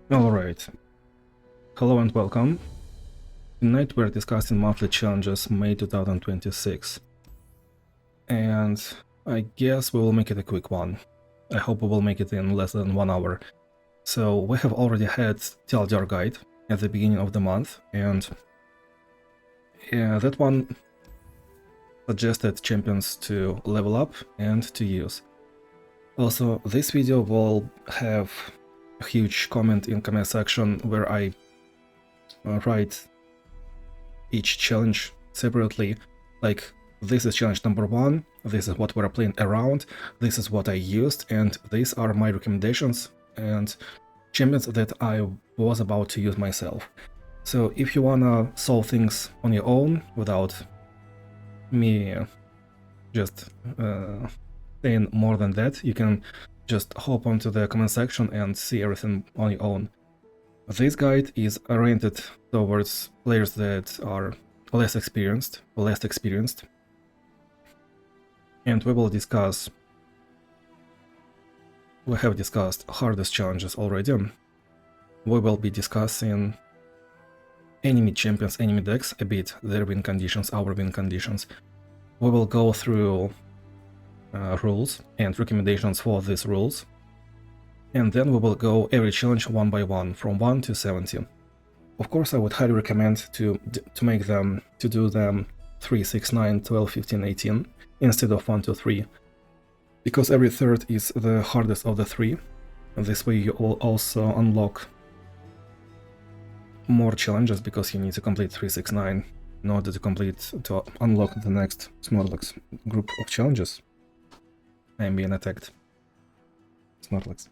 Alright, hello and welcome. Tonight we're discussing monthly challenges May 2026. And I guess we will make it a quick one. I hope we will make it in less than 1 hour. So we have already had TLDR guide at the beginning of the month, and that one suggested champions to level up and to use. Also, this video will have a huge comment in comment section where I write each challenge separately, like this is challenge number 1, this is what we're playing around, this is what I used, and these are my recommendations and champions that I was about to use myself. So if you wanna solve things on your own without me just saying more than that, you can just hop onto the comment section and see everything on your own. This guide is oriented towards players that are less experienced, and we have discussed hardest challenges already. We will be discussing enemy champions, enemy decks a bit, their win conditions, our win conditions. We will go through rules and recommendations for these rules, and then we will go every challenge one by one from 1 to 70. Of course, I would highly recommend to do them 3, 6, 9, 12, 15, 18 instead of 1, 2, 3, because every third is the hardest of the 3. And this way you will also unlock more challenges, because you need to complete 3, 6, 9 in order to unlock the next Snorlax group of challenges. I am being attacked. Snorlax.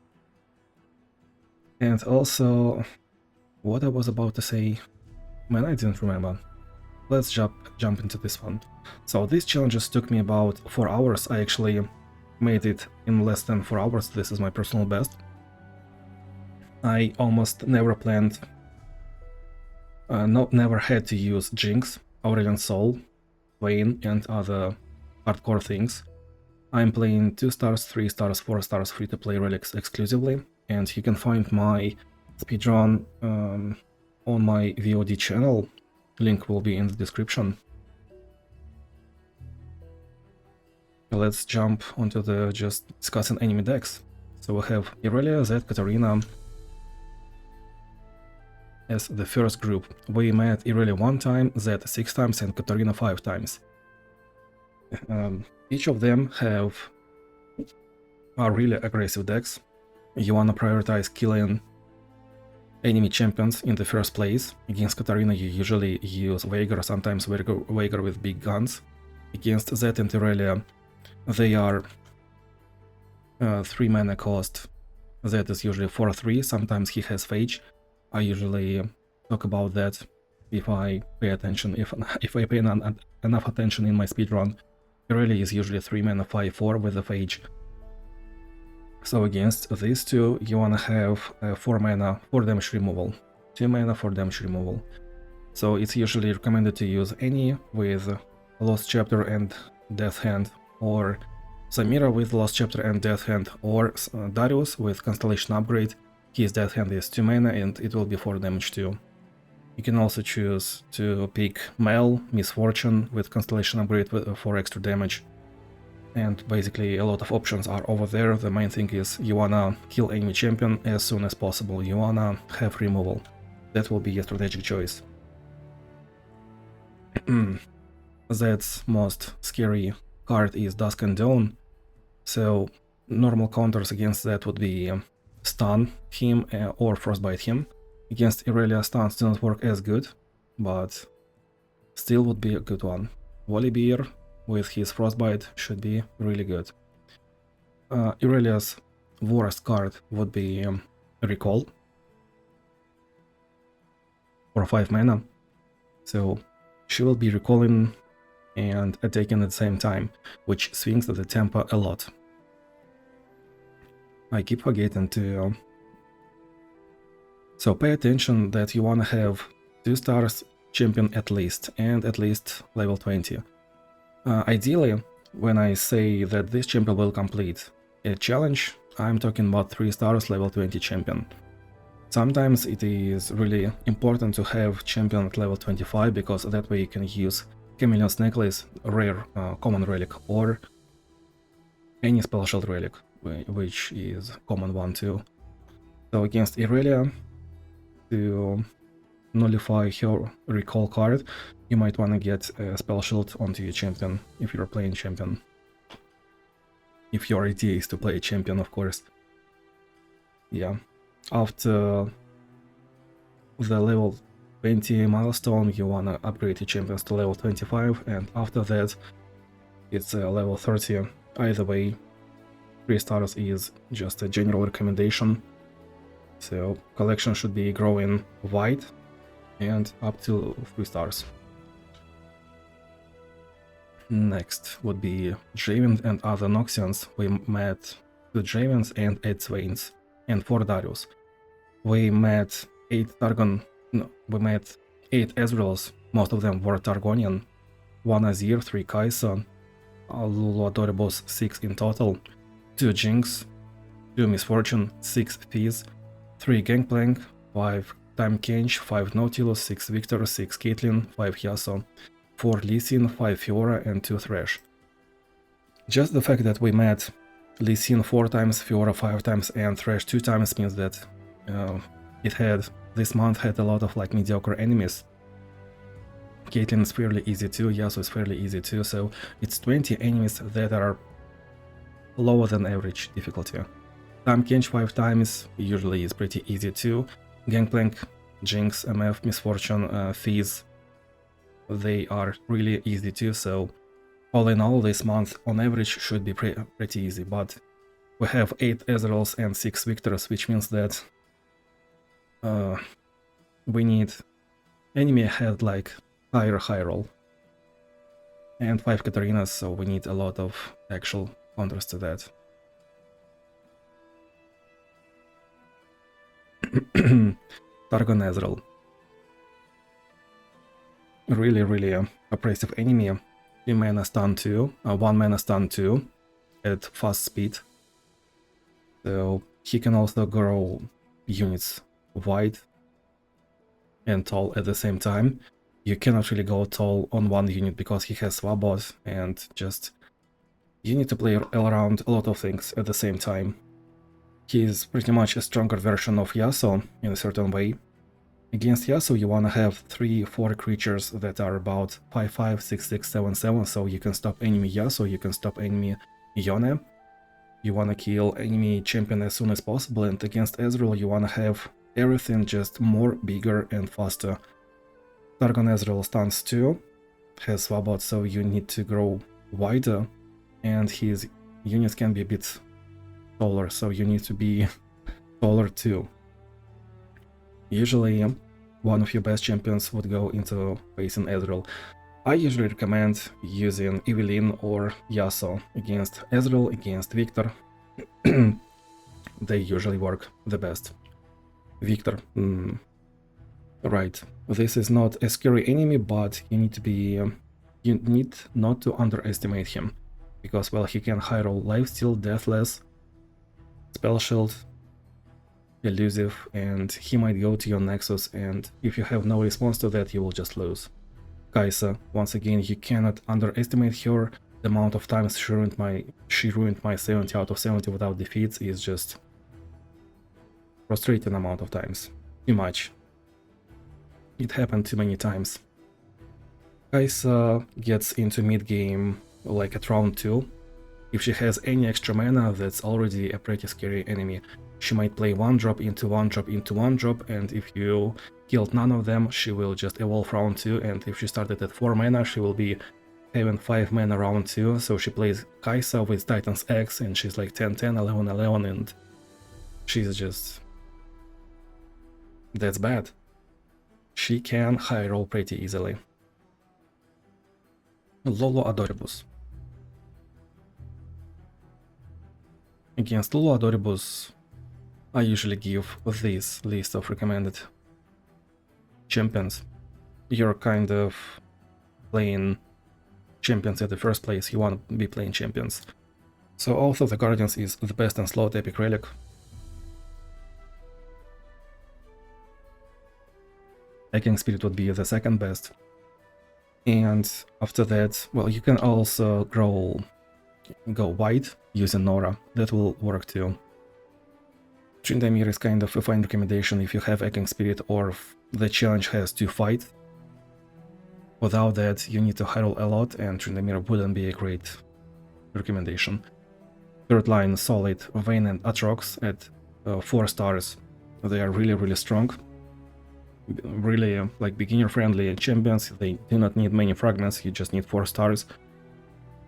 And also, what I was about to say, man, I didn't remember. Let's jump into this one. So these challenges took me about 4 hours. I actually made it in less than 4 hours. This is my personal best. I almost never planned, never had to use Jinx, Aurelion Sol, Vayne, and other hardcore things. I'm playing 2 stars, 3 stars, 4 stars free-to-play relics exclusively, and you can find my speedrun on my VOD channel. Link will be in the description. Let's jump onto the just discussing enemy decks. So we have Irelia, Zed, Katarina as the first group. We met Irelia 1 time, Zed 6 times, and Katarina 5 times. Each of them are really aggressive decks. You wanna prioritize killing enemy champions in the first place. Against Katarina you usually use Veigar, sometimes Veigar with big guns. Against Zed and Irelia, they are 3 mana cost. Zed is usually 4/3, sometimes he has Phage. I usually talk about that if I pay attention, if I pay enough attention in my speedrun. Irelia is usually 3 mana 5/4 with a Phage. So against these two, you wanna have 4 mana for damage removal, 2 mana for damage removal. So it's usually recommended to use any with Lost Chapter and Death Hand, or Samira with Lost Chapter and Death Hand, or Darius with Constellation Upgrade. His Death Hand is 2 mana and it will be 4 damage too. You can also choose to pick Mel, Misfortune with Constellation Upgrade for extra damage. And basically a lot of options are over there. The main thing is you wanna kill enemy champion as soon as possible, you wanna have removal. That will be a strategic choice. Zed's most scary card is Dusk and Dawn, so normal counters against that would be stun him or frostbite him. Against Irelia, stuns do not work as good, but still would be a good one. Volibear with his frostbite should be really good. Irelia's worst card would be Recall for 5 mana, so she will be recalling and attacking at the same time, which swings the tempo a lot. I keep forgetting to... So pay attention that you wanna have 2 stars champion at least, and at least level 20. Ideally, when I say that this champion will complete a challenge, I'm talking about 3 stars level 20 champion. Sometimes it is really important to have champion at level 25, because that way you can use Chameleon's Necklace, rare common relic, or any spell shield relic, which is common one too. So against Irelia, to nullify her recall card, you might want to get a spell shield onto your champion if you're playing champion. If your idea is to play champion, of course. Yeah. After the level 20 milestone, you want to upgrade your champions to level 25, and after that it's level 30. Either way, 3 stars is just a general recommendation. So collection should be growing wide and up to 3 stars. Next would be Draven and other Noxians. We met 2 Dravens and 8 Swains and 4 Darius. We met 8 Ezreals, most of them were Targonian, 1 Azir, 3 Kai'Sa, Lulu Adorables 6 in total, 2 Jinx, 2 Misfortune, 6 Fizz, 3 Gangplank, 5 Tamekench, 5 Nautilus, 6 Victor, 6 Caitlyn, 5 Yasuo, 4 Lee Sin, 5 Fiora and 2 Thresh. Just the fact that we met Lee Sin 4 times, Fiora 5 times and Thresh 2 times means that this month had a lot of like mediocre enemies. Caitlyn is fairly easy too, Yasuo is fairly easy too, so it's 20 enemies that are lower than average difficulty. Tamekench 5 times usually is pretty easy too. Gangplank, Jinx, MF, Misfortune, Fizz, they are really easy too, so all in all this month on average should be pretty easy, but we have 8 Ezreals and 6 Victors, which means that we need enemy ahead like high roll, and 5 Katarinas, so we need a lot of actual counters to that. Targon Ezreal. Really oppressive enemy. 3 mana stun 2, 1 mana stun 2 at fast speed. So he can also grow units wide and tall at the same time. You cannot really go tall on one unit because he has Swabot, and just you need to play around a lot of things at the same time. He is pretty much a stronger version of Yasuo in a certain way. Against Yasuo you wanna have 3-4 creatures that are about 5-5, 6-6, 7-7, so you can stop enemy Yasuo, you can stop enemy Yone. You wanna kill enemy champion as soon as possible, and against Ezreal you wanna have everything just more, bigger and faster. Targon Ezreal stuns 2, has Swabot, so you need to grow wider, and his units can be a bit taller, so you need to be taller too. Usually one of your best champions would go into facing Ezreal. I usually recommend using Evelynn or Yasuo against Ezreal, against Victor. They usually work the best. Victor, right. This is not a scary enemy, but you need not to underestimate him, because well, he can high roll lifesteal, deathless, spell shield, elusive, and he might go to your Nexus, and if you have no response to that, you will just lose. Kai'Sa, once again, you cannot underestimate her. The amount of times she ruined my 70 out of 70 without defeats is just frustrating amount of times. Too much. It happened too many times. Kai'Sa gets into mid game like at round 2. If she has any extra mana, that's already a pretty scary enemy. She might play 1-drop into 1-drop into 1-drop, and if you killed none of them, she will just evolve round 2, and if she started at 4 mana, she will be having 5 mana round 2, so she plays Kai'Sa with Titan's X, and she's like 10-10, 11-11, and she's just... that's bad. She can high roll pretty easily. Lulu Adoribus. Against Lulu Adoribus, I usually give this list of recommended champions. You're kind of playing champions at the first place, you want to be playing champions. So Oath of the Guardians is the best and slot epic relic. Hacking Spirit would be the second best. And after that, well, you can also go white using Nora. That will work too. Tryndamere is kind of a fine recommendation if you have Hacking Spirit or if the challenge has 2 fights. Without that, you need to herald a lot, and Tryndamere wouldn't be a great recommendation. Third line, solid, Vayne and Atrox at 4 stars. They are really strong. Really like beginner-friendly champions. They do not need many fragments, you just need 4 stars.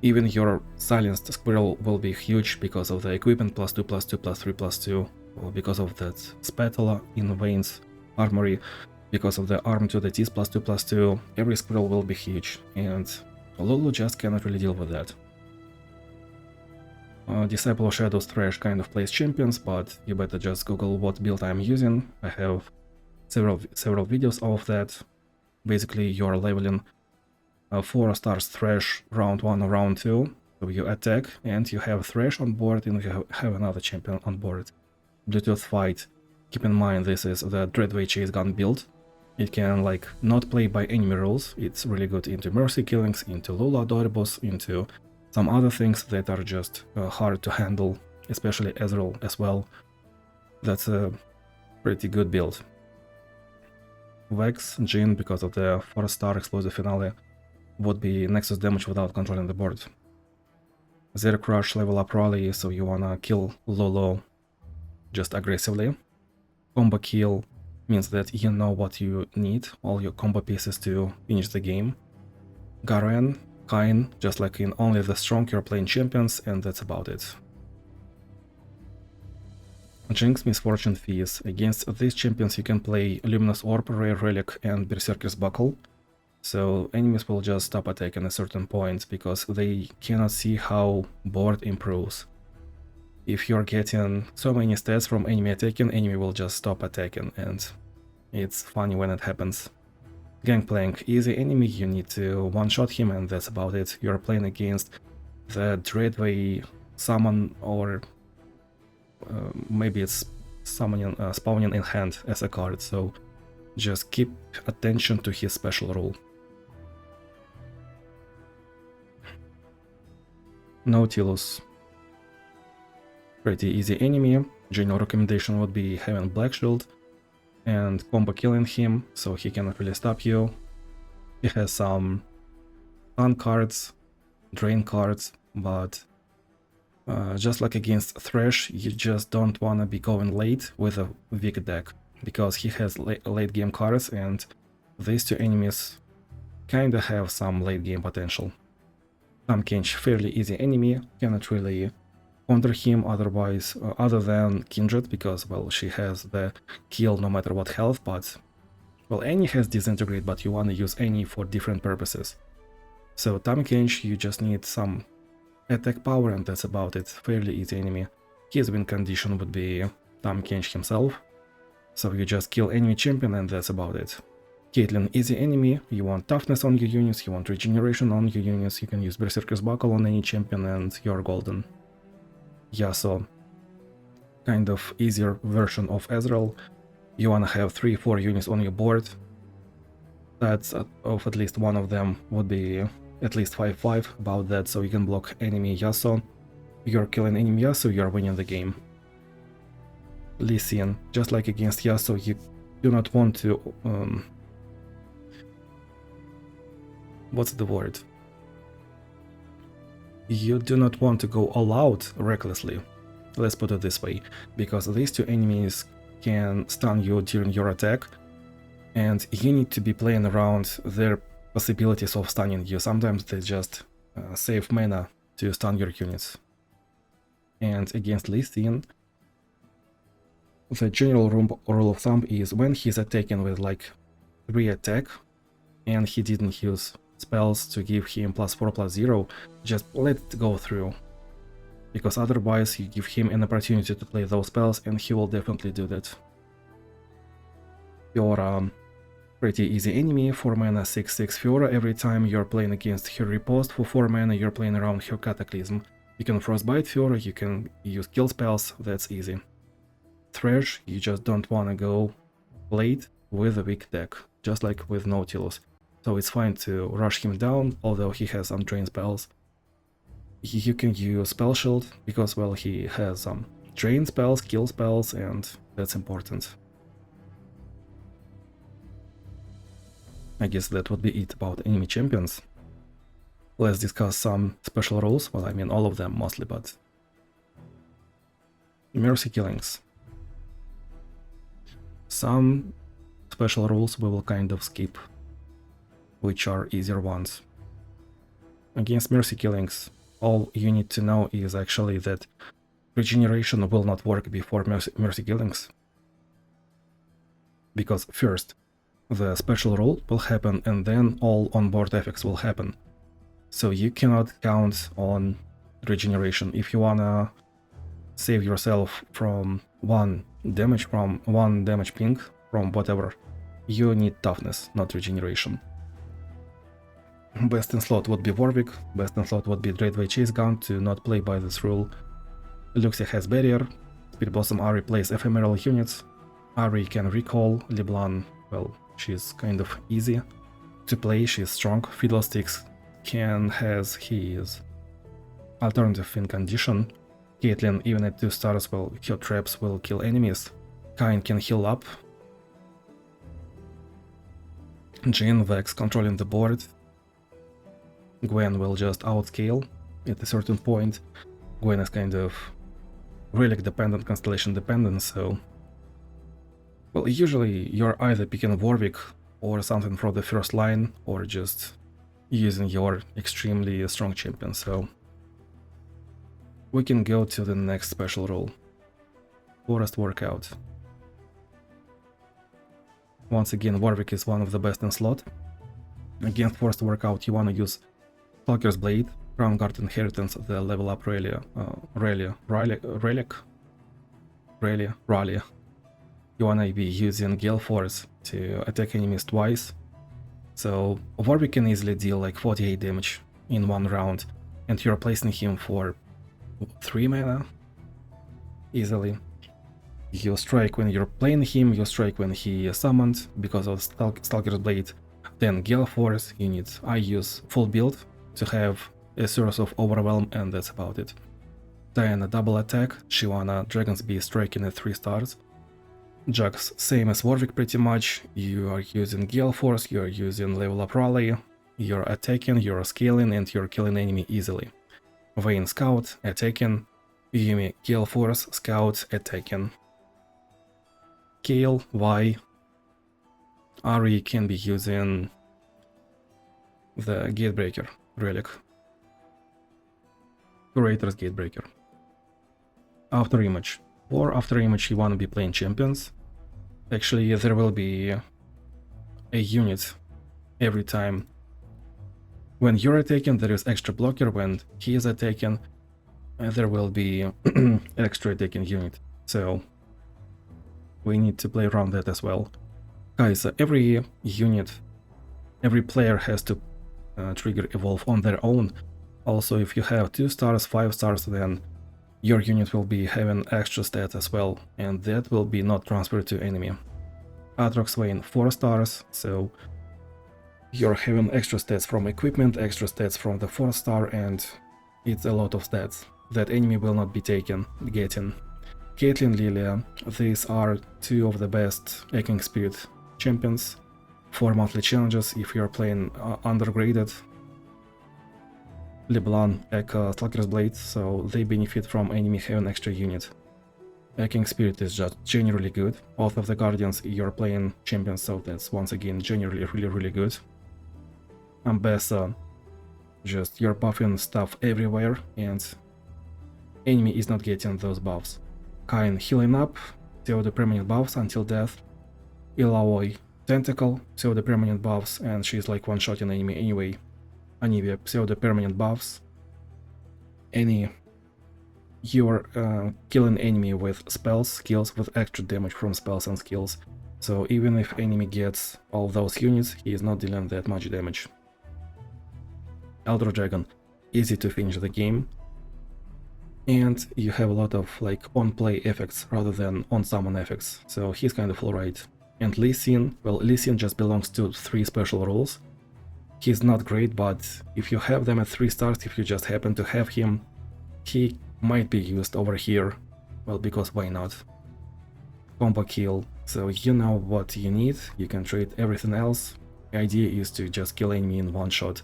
Even your silenced squirrel will be huge because of the equipment +2, +2, +3, +2, because of that spatula in Vayne's armory, because of the arm to the teeth +2, +2. Every squirrel will be huge, and Lulu just cannot really deal with that. Disciple of Shadows Thresh kind of plays champions, but you better just Google what build I'm using. I have several videos of that. Basically, you're leveling 4 stars Thresh round 1 or round 2, so you attack and you have Thresh on board and you have another champion on board. Bluetooth fight, keep in mind this is the Dreadway Chase Gun build. It can like not play by enemy rules, it's really good into mercy killings, into Lulu Adorables, into some other things that are just hard to handle, especially Ezreal as well. That's a pretty good build. Vex, Jhin, because of the 4-star explosive finale, would be Nexus damage without controlling the board. Zero Crush, level up Rally, so you wanna kill Lolo just aggressively. Combo kill means that you know what you need, all your combo pieces to finish the game. Garen, Kayn, just like in only the strong you're playing champions, and that's about it. Jinx, Misfortune, Fizz. Against these champions you can play Luminous Orb, Rare Relic and Berserker's Buckle. So enemies will just stop attacking at a certain point because they cannot see how board improves. If you're getting so many stats from enemy attacking, enemy will just stop attacking, and it's funny when it happens. Gangplank, easy enemy, you need to one-shot him and that's about it. You're playing against the Dreadway summon, or maybe it's summoning, spawning in hand as a card, so just keep attention to his special rule. Nautilus, pretty easy enemy. General recommendation would be having Black Shield and combo killing him, so he cannot really stop you. He has some stun cards, drain cards, but just like against Thresh, you just don't want to be going late with a weak deck, because he has late game cards, and these two enemies kinda have some late game potential. Tamkench, fairly easy enemy, cannot really counter him otherwise, other than Kindred, because, well, she has the kill no matter what health, but, well, Annie has Disintegrate, but you want to use Annie for different purposes. So Tamkench, you just need some attack power and that's about it, fairly easy enemy. His win condition would be Tamkench himself, so you just kill enemy champion and that's about it. Caitlyn, easy enemy, you want toughness on your units, you want regeneration on your units, you can use Berserker's Buckle on any champion and you're golden. Yasuo, kind of easier version of Ezreal, you wanna have 3-4 units on your board, that's of at least one of them would be at least 5-5, about that, so you can block enemy Yasuo, you're killing enemy Yasuo, you're winning the game. Lee Sin, just like against Yasuo, you do not want to what's the word? You do not want to go all out recklessly, let's put it this way, because these two enemies can stun you during your attack, and you need to be playing around their possibilities of stunning you. Sometimes they just save mana to stun your units. And against Lee Sin, the general rule of thumb is when he's attacking with like 3 attack and he didn't use spells to give him +4/+0, just let it go through, because otherwise you give him an opportunity to play those spells and he will definitely do that. Fiora, pretty easy enemy, 4 mana 6/6 Fiora. Every time you're playing against her riposte for 4 mana, you're playing around her Cataclysm. You can Frostbite Fiora, you can use kill spells, that's easy. Thresh, you just don't wanna go late with a weak deck, just like with Nautilus. So it's fine to rush him down, although he has some drain spells. You can use Spell Shield, because, well, he has some drain spells, kill spells, and that's important. I guess that would be it about enemy champions. Let's discuss some special rules, well, I mean all of them mostly, but... Mercy killings. Some special rules we will kind of skip, which are easier ones. Against mercy killings, all you need to know is actually that regeneration will not work before mercy killings. Because first, the special rule will happen and then all onboard effects will happen. So you cannot count on regeneration. If you wanna save yourself from one damage ping, from whatever, you need toughness, not regeneration. Best in slot would be Warwick, best in slot would be Dreadway Chase Gun to not play by this rule. Luxia has Barrier, Speed Blossom Ahri plays ephemeral units, Ahri can recall, LeBlanc, well, she's kind of easy to play, she's strong, Fiddlesticks has his alternative in condition, Caitlyn even at 2 stars, well, her traps will kill enemies, Kayn can heal up, Jhin, Vex controlling the board, Gwen will just outscale at a certain point. Gwen is kind of relic dependent, constellation dependent, so... Well, usually you're either picking Warwick or something from the first line, or just using your extremely strong champion, so... We can go to the next special rule. Forest Workout. Once again, Warwick is one of the best in slot. Against Forest Workout you wanna use Stalker's Blade, Crown Guard Inheritance, the level up Relia. You wanna be using Gale Force to attack enemies twice. So Warwick can easily deal like 48 damage in one round, and you're placing him for 3 mana easily. You strike when you're playing him, you strike when he is summoned because of Stalker's Blade. Then Gale Force, I use full build to have a source of overwhelm, and that's about it. Diana double attack, Shyvana Dragon's Beast striking at 3 stars. Jax same as Warwick pretty much, you are using Gale Force, you are using level up Rally, you're attacking, you're scaling, and you're killing enemy easily. Vayne Scout, attacking, Yuumi Gale Force, Scout, attacking. Kayle, Vi, Ahri can be using the Gatebreaker relic. Curator's Gatebreaker. After Image. Or after Image you wanna be playing champions. Actually, there will be a unit every time. When you're attacking, there is extra blocker. When he is attacking, there will be extra attacking unit. So we need to play around that as well. Guys, every unit, every player has to trigger evolve on their own. Also, if you have 2 stars, 5 stars, then your unit will be having extra stats as well, and that will be not transferred to enemy. Aatrox Vayne 4 stars, so you're having extra stats from equipment, extra stats from the 4th star, and it's a lot of stats that enemy will not be getting. Caitlyn, Lilia, these are 2 of the best Echoing Spirit champions for monthly challenges if you're playing undergraded. LeBlanc, Echo, Stalker's Blade, so they benefit from enemy having extra unit. Echoing Spirit is just generally good. Oath of the Guardians, you're playing champions, so that's once again generally really good. Ambessa, just you're buffing stuff everywhere and enemy is not getting those buffs. Kayn healing up, pseudo permanent buffs until death. Illaoi Tentacle, pseudo permanent buffs, and she's like one-shotting enemy anyway. Anivia, pseudo permanent buffs. You're killing enemy with spells, skills, with extra damage from spells and skills. So even if enemy gets all those units, he is not dealing that much damage. Elder Dragon, easy to finish the game. And you have a lot of like on-play effects rather than on-summon effects, so he's kind of alright. And Lee Sin, well, Lee Sin just belongs to 3 special rules. He's not great, but if you have them at 3 stars, if you just happen to have him, he might be used over here. Well, because why not? Combo kill, so you know what you need, you can trade everything else. The idea is to just kill enemy in one shot.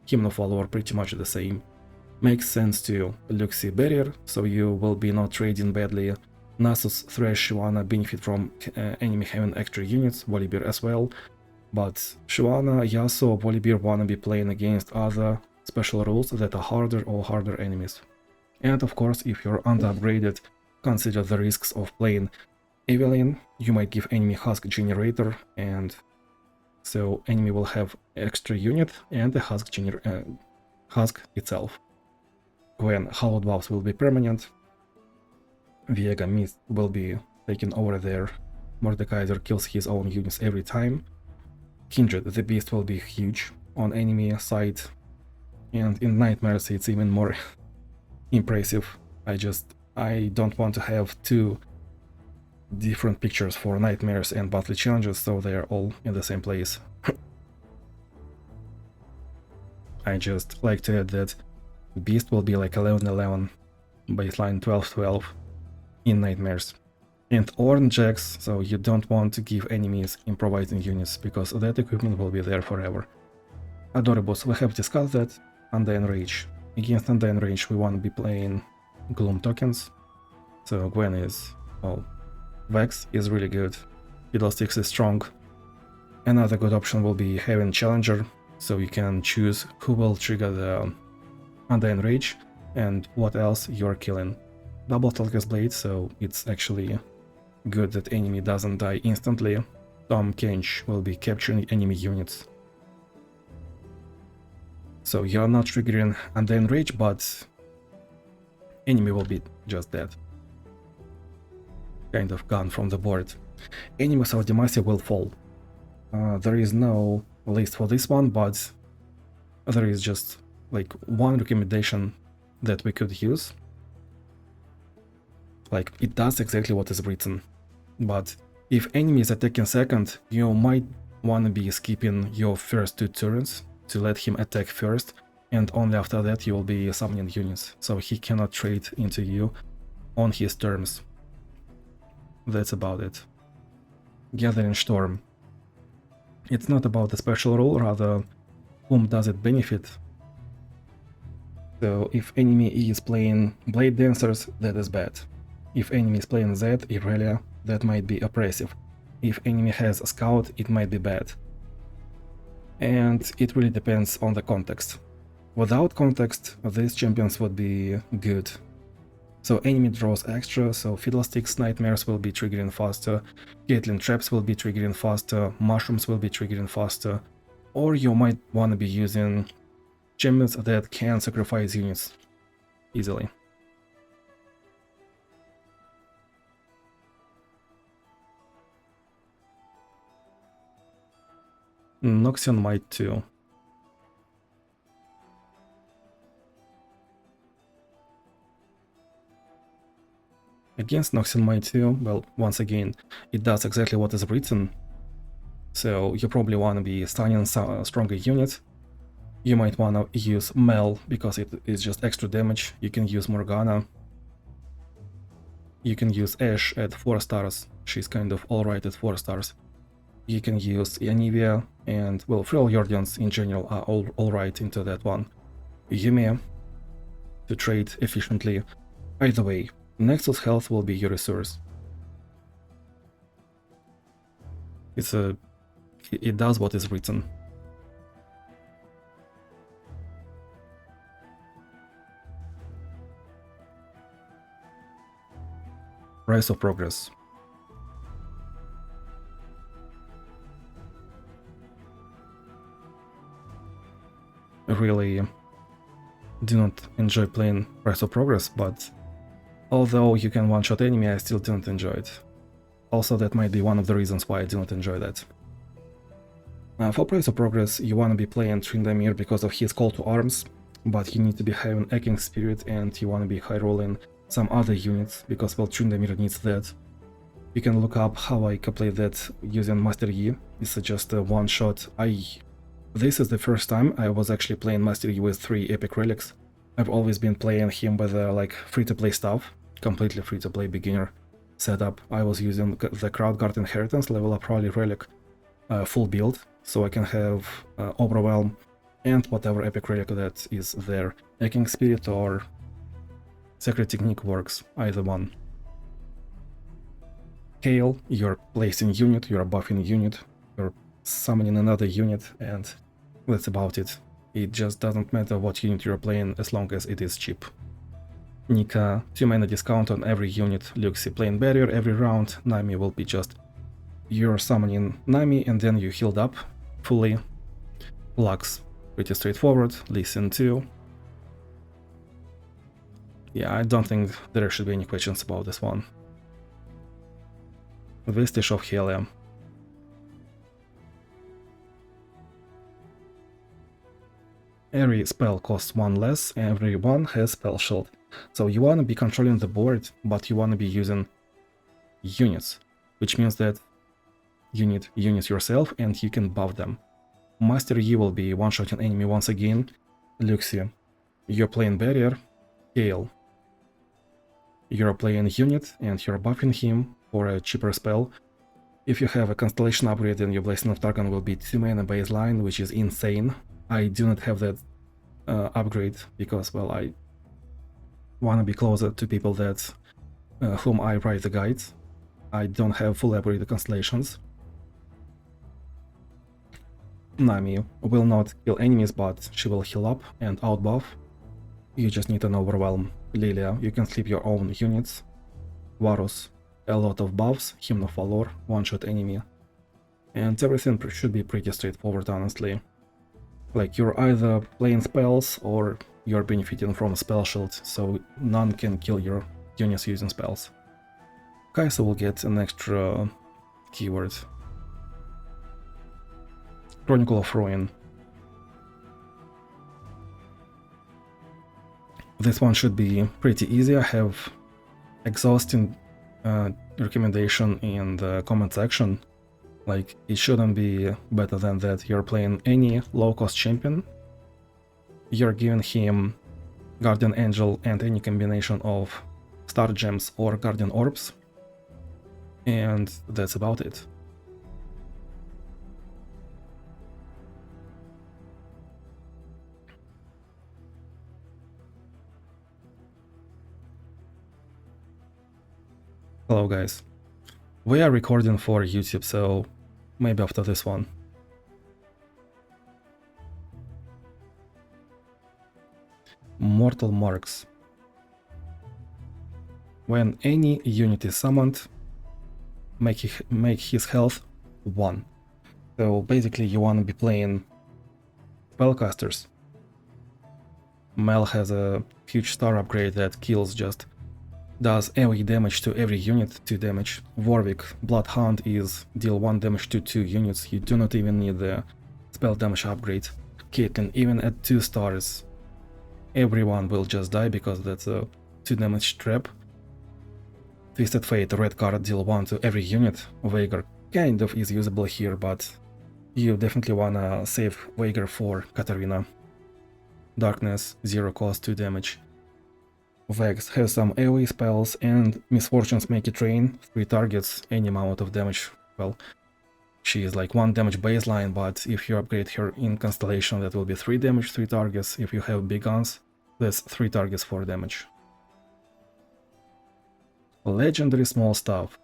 Him no follower pretty much the same. Makes sense to Luxie Barrier, so you will be not trading badly. Nasus, Thresh, Shyvana benefit from enemy having extra units, Volibear as well. But Shyvana, Yasuo, Volibear wanna be playing against other special rules that are harder or harder enemies. And of course, if you're under-upgraded, consider the risks of playing Evelynn. You might give enemy Husk Generator, and so enemy will have extra unit and the Husk itself. When Hallowed Buffs will be permanent, Viega Mist will be taken over there, Mordekaiser kills his own units every time, Kindred the Beast will be huge on enemy side, and in Nightmares it's even more impressive. I don't want to have 2 different pictures for Nightmares and Monthly challenges, so they're all in the same place. I just like to add that Beast will be like 11-11, baseline 12-12 in Nightmares. And Orange Jax, so you don't want to give enemies improvising units, because that equipment will be there forever. Adorables, we have discussed that. Undying Rage. Against Undying Rage we want to be playing Gloom tokens. So Gwen is, well, Vex is really good. Fiddlesticks is strong. Another good option will be having Challenger, so you can choose who will trigger the Undying Rage and what else you're killing. Double Stalker's Blade, so it's actually good that enemy doesn't die instantly. Tom Kench will be capturing enemy units. So you're not triggering Undying Rage, but enemy will be just dead. Kind of gone from the board. Enemies of Demacia will fall. There is no list for this one, but there is just like one recommendation that we could use. Like, it does exactly what is written. But if enemy is attacking second, you might want to be skipping your first 2 turns to let him attack first, and only after that you will be summoning units, so he cannot trade into you on his terms. That's about it. Gathering Storm. It's not about the special rule, rather whom does it benefit. So if enemy is playing Blade Dancers, that is bad. If enemy is playing Zed, Irelia, that might be oppressive. If enemy has a Scout, it might be bad. And it really depends on the context. Without context, these champions would be good. So enemy draws extra, so Fiddlesticks Nightmares will be triggering faster, Caitlyn Traps will be triggering faster, Mushrooms will be triggering faster, or you might want to be using champions that can sacrifice units easily. Noxian might too. Against Noxian might too, well, once again, it does exactly what is written. So you probably want to be stunning some stronger units. You might want to use Mel, because it is just extra damage. You can use Morgana. You can use Ashe at 4 stars. She's kind of alright at 4 stars. You can use Yanivia, and, well, Frail Guardians in general are alright into that one. Yume to trade efficiently. Either way, Nexus health will be your resource. It does what is written. Rise of Progress. I really do not enjoy playing Rise of Progress, but although you can one-shot enemy, I still don't enjoy it. Also, that might be one of the reasons why I do not enjoy that. For Rise of Progress, you want to be playing Tryndamere because of his call to arms, but you need to be having Eking Spirit, and you want to be high rolling some other units, because, well, Tryndamere needs that. You can look up how I complete that using Master Yi. It's just a one shot. This is the first time I was actually playing Master Yi with 3 epic relics. I've always been playing him with like free-to-play stuff, completely free-to-play beginner setup. I was using the Crowd Guard Inheritance level up Rally relic full build, so I can have Overwhelm and whatever epic relic that is there. Eking Spirit or Sacred Technique works, either one. Scale, you're placing unit, you're buffing unit, you're summoning another unit, and that's about it. It just doesn't matter what unit you're playing as long as it is cheap. Nika, 2 mana discount on every unit. Luxi, playing barrier every round. Nami will be just you're summoning Nami and then you healed up fully. Lux, pretty straightforward. Listen to. Yeah, I don't think there should be any questions about this one. Vestige of Helium. Every spell costs 1 less, every one has spell shield. So you wanna be controlling the board, but you wanna be using units, which means that you need units yourself and you can buff them. Master Yi will be one-shotting enemy once again. Luxi, you're playing barrier. Gale, you're playing unit and you're buffing him for a cheaper spell. If you have a constellation upgrade, then your Blessing of Targon will be 2 mana baseline, which is insane. I do not have that upgrade because, well, I want to be closer to people that whom I write the guides. I don't have full upgraded constellations. Nami will not kill enemies, but she will heal up and outbuff. You just need an overwhelm. Lilia, you can sleep your own units. Varus, a lot of buffs, Hymn of Valor, one-shot enemy. And everything should be pretty straightforward, honestly. Like, you're either playing spells or you're benefiting from spell shield, so none can kill your units using spells. Kaisa will get an extra keyword. Chronicle of Ruin. This one should be pretty easy. I have exhausting recommendation in the comment section. Like, it shouldn't be better than that. You're playing any low-cost champion, you're giving him Guardian Angel and any combination of Star Gems or Guardian Orbs, and that's about it. Hello guys. We are recording for YouTube, so maybe after this one. Mortal Marks. When any unit is summoned, make his health 1. So basically you want to be playing spellcasters. Mel has a huge star upgrade that kills just does AoE damage to every unit, 2 damage. Warwick, Bloodhound is deal 1 damage to 2 units, you do not even need the spell damage upgrade. Caitlyn, even at 2 stars, everyone will just die because that's a 2 damage trap. Twisted Fate, red card, deal 1 to every unit. Veigar kind of is usable here, but you definitely wanna save Veigar for Katarina. Darkness, 0 cost, 2 damage. Vex has some AoE spells, and Misfortunes Make It Rain, 3 targets, any amount of damage. Well, she is like 1 damage baseline, but if you upgrade her in Constellation, that will be 3 damage, 3 targets. If you have big guns, that's 3 targets, 4 damage. Legendary Small Stuff.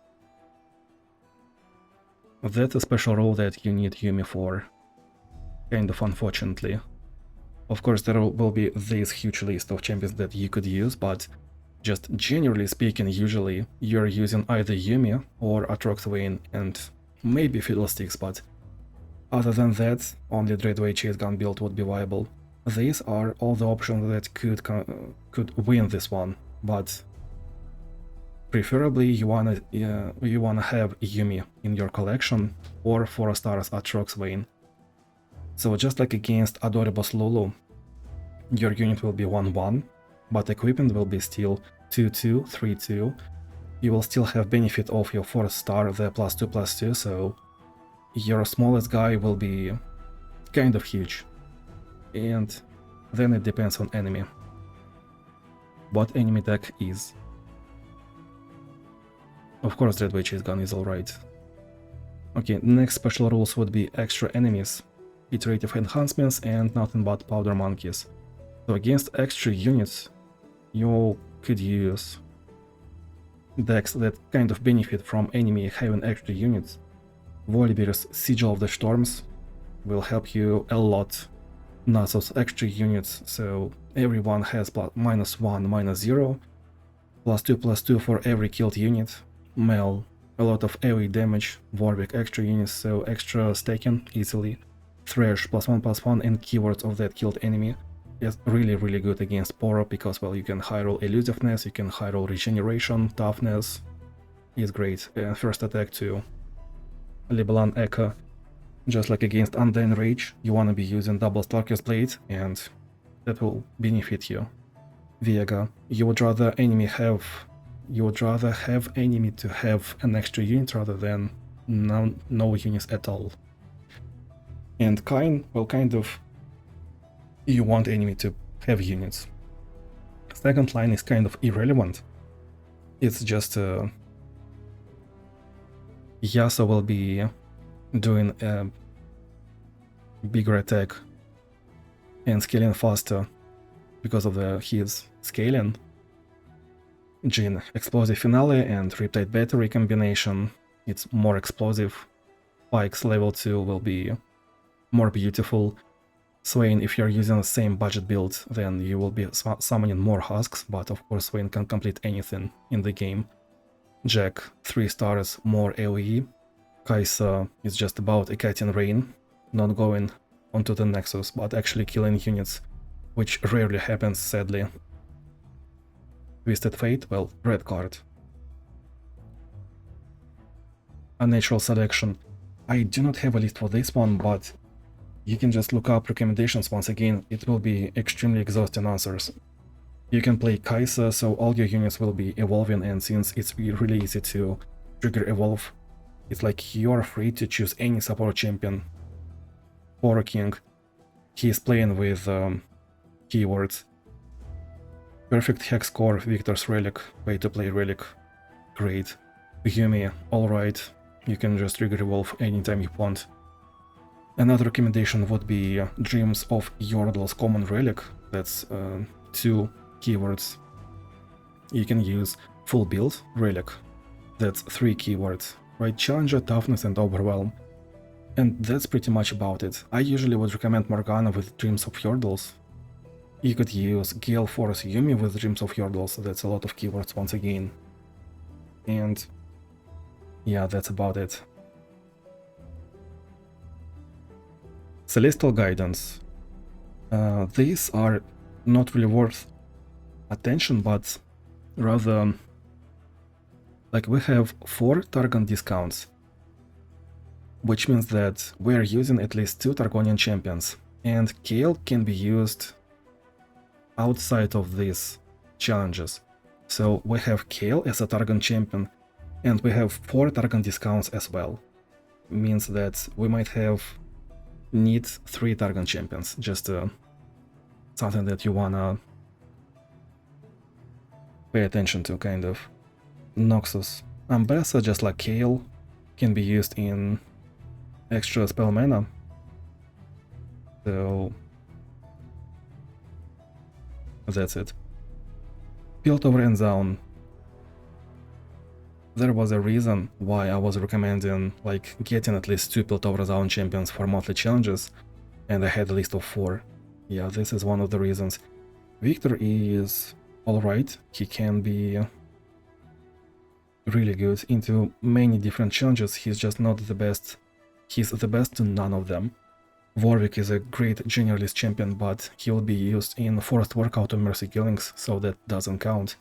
That's a special role that you need Yumi for, kind of unfortunately. Of course, there will be this huge list of champions that you could use, but just generally speaking, usually you're using either Yumi or Atrox Vayne and maybe Fiddlesticks, but other than that, only Dreadway Chase Gun build would be viable. These are all the options that could win this one, but preferably you wanna have Yumi in your collection or 4 stars Atrox Vayne. So just like against Adoribus Lulu, your unit will be 1-1, but equipment will be still 2-2, 3-2, you will still have benefit of your 4th star, the +2/+2, so your smallest guy will be kind of huge. And then it depends on enemy. What enemy deck is. Of course, Dreadway Chase Gun is alright. Okay, next special rules would be extra enemies, iterative enhancements, and nothing but powder monkeys. So against extra units, you could use decks that kind of benefit from enemy having extra units. Volibear's Sigil of the Storms will help you a lot. Nasus extra units, so everyone has +1, -0, +2/+2 for every killed unit. Mel, a lot of AoE damage. Warwick extra units, so extra stacking easily. Thresh +1/+1 and keywords of that killed enemy is really good against Poro because, well, you can high roll elusiveness, you can high roll regeneration, toughness is great. And first attack to Libelan Echo, just like against Undying Rage, you wanna be using double Stalker's Blade and that will benefit you. Viega, you would rather have enemy to have an extra unit rather than no units at all. And Kain, well, kind of, you want enemy to have units. Second line is kind of irrelevant. It's just Yasuo will be doing a bigger attack and scaling faster because of his scaling. Jhin, explosive finale and Riptide battery combination, it's more explosive. Pyke's level 2 will be more beautiful. Swain, if you're using the same budget build, then you will be summoning more husks, but of course Swain can complete anything in the game. Jack, 3 stars, more AoE. Kai'Sa is just about a Cutting Rain, not going onto the Nexus, but actually killing units, which rarely happens, sadly. Twisted Fate, well, red card. Unnatural Selection. I do not have a list for this one, but you can just look up recommendations once again, it will be extremely exhausting answers. You can play Kai'Sa, so all your units will be evolving, and since it's really easy to trigger evolve, it's like you're free to choose any support champion. Poro King, he's playing with keywords. Perfect Hex Core, Victor's Relic, pay to play Relic, great. Yumi, alright, you can just trigger evolve anytime you want. Another recommendation would be Dreams of Yordle's Common Relic, that's 2 keywords. You can use full build Relic, that's 3 keywords, right? Challenger, Toughness and Overwhelm. And that's pretty much about it. I usually would recommend Morgana with Dreams of Yordles. You could use Gale Force Yumi with Dreams of Yordles, that's a lot of keywords once again. And yeah, that's about it. Celestial Guidance. These are not really worth attention, but rather like we have 4 Targon discounts, which means that we're using at least 2 Targonian champions, and Kale can be used outside of these challenges. So we have Kale as a Targon champion, and we have 4 Targon discounts as well. Means that we might need 3 Targon champions, just something that you wanna pay attention to, kind of. Noxus. Ambessa, just like Kale, can be used in extra spell mana. So that's it. Piltover and Zaun. There was a reason why I was recommending like getting at least 2 Piltover Zaun champions for monthly challenges, and I had a list of 4. Yeah, this is one of the reasons. Victor is alright, he can be really good into many different challenges, he's just not the best. He's the best to none of them. Warwick is a great generalist champion, but he will be used in forced workout or mercy killings, so that doesn't count.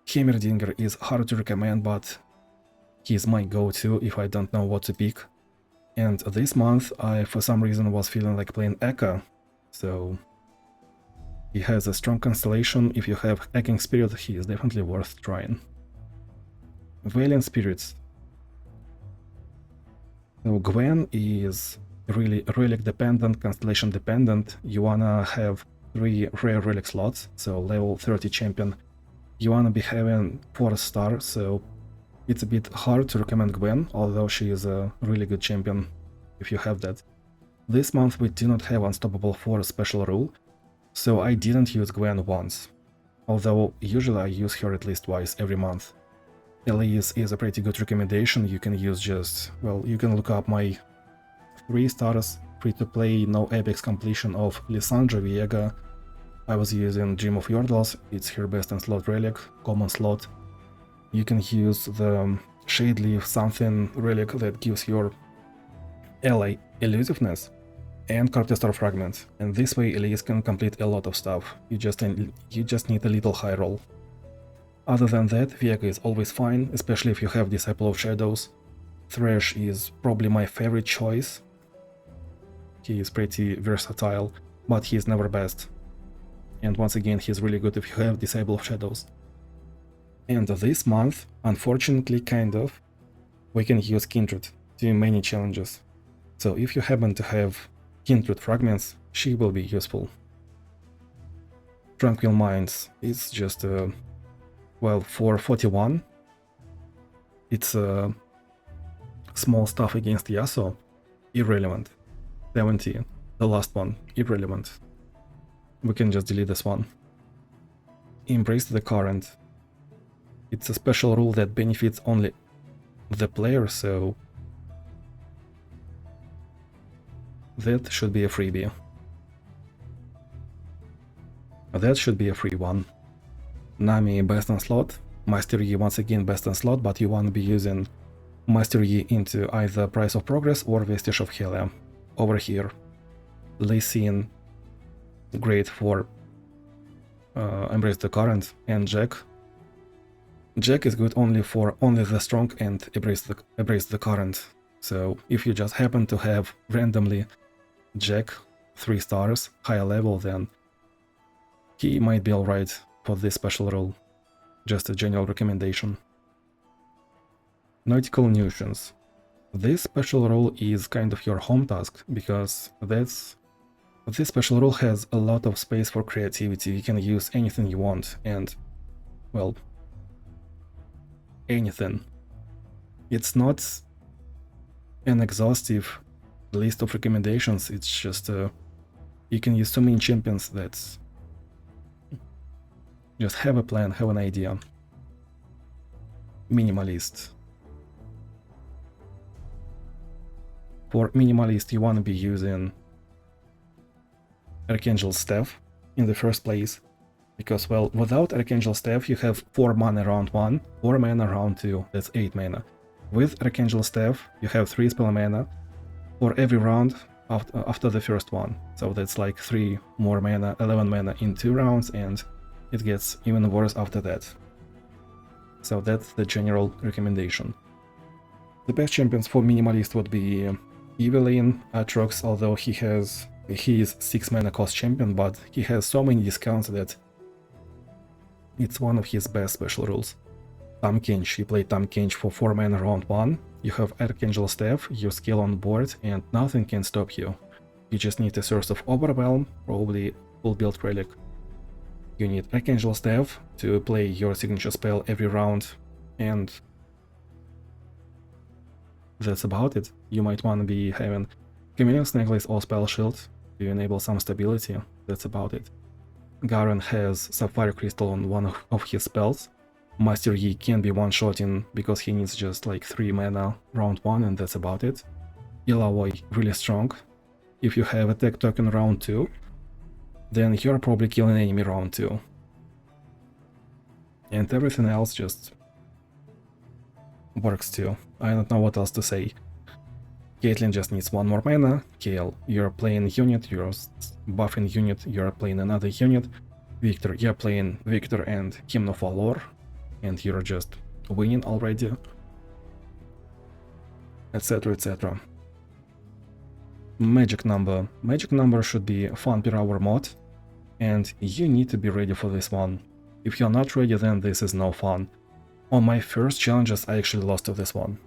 Heimerdinger is hard to recommend, but he's my go-to if I don't know what to pick. And this month I for some reason was feeling like playing Echo, so he has a strong constellation. If you have Echoing Spirit, he is definitely worth trying. Valiant Spirits. So Gwen is really relic dependent, constellation dependent. You wanna have 3 rare relic slots, so level 30 champion. You wanna be having 4 star, so it's a bit hard to recommend Gwen, although she is a really good champion if you have that. This month we do not have Unstoppable 4 special rule, so I didn't use Gwen once, although usually I use her at least twice every month. Elise is a pretty good recommendation. You can use just, well, you can look up my 3 stars free-to-play no epics completion of Lissandra Viega. I was using Gem of Yordles, it's her best in slot relic, common slot. You can use the Shade Leaf something relic that gives your ally elusiveness and Carpenter Fragment, and this way Elise can complete a lot of stuff. You just need a little high roll. Other than that, Viega is always fine, especially if you have Disciple of Shadows. Thresh is probably my favorite choice. He is pretty versatile, but he is never best. And once again, he's really good if you have Disciple of Shadows. And this month, unfortunately, we can use Kindred to many challenges. So if you happen to have Kindred fragments, she will be useful. Tranquil Minds is just well, for 41, it's small stuff against Yasuo, irrelevant. 70, the last one, irrelevant. We can just delete this one. Embrace the Current. It's a special rule that benefits only the player, so that should be a freebie. That should be a free one. Nami best in slot, Master Yi once again best in slot, but you want to be using Master Yi into either Price of Progress or Vestige of Helia. Over here, Lee Sin, great for Embrace the Current, and Jack. Jack is good only for only the strong and Embrace the Current. So if you just happen to have randomly Jack 3 stars, higher level, then he might be alright for this special rule. Just a general recommendation. Nautical Nuisance. This special rule is kind of your home task, because this special rule has a lot of space for creativity. You can use anything you want, and, well, anything. It's not an exhaustive list of recommendations, it's just you can use so many champions that just have a plan, have an idea. Minimalist. For Minimalist, you want to be using Archangel Staff in the first place, because, well, without Archangel Staff you have 4 mana round 1, 4 mana round 2, that's 8 mana. With Archangel Staff you have 3 spell mana for every round after the first one, so that's like 3 more mana, 11 mana in 2 rounds, and it gets even worse after that. So that's the general recommendation. The best champions for Minimalist would be Evelyn, Atrox, although he is 6 mana cost champion, but he has so many discounts that it's one of his best special rules. Tahm Kench, you play Tahm Kench for 4 mana round 1, you have Archangel Staff, you skill on board, and nothing can stop you. You just need a source of Overwhelm, probably full build relic. You need Archangel Staff to play your signature spell every round, and that's about it. You might want to be having Chameleon's Necklace or Spell Shield to enable some stability, that's about it. Garen has Sapphire Crystal on one of his spells. Master Yi can be one-shotting because he needs just like 3 mana round 1, and that's about it. Illaoi really strong. If you have attack token round 2, then you're probably killing enemy round 2. And everything else just works too. I don't know what else to say. Caitlyn just needs 1 more mana. Kayle, you're playing unit, you're buffing unit, you're playing another unit. Victor, you're playing Victor and Hymn of Valor, and you're just winning already. Etc, etc. Magic number. Magic number should be fun per hour mod, and you need to be ready for this one. If you're not ready, then this is no fun. On my first challenges, I actually lost to this one.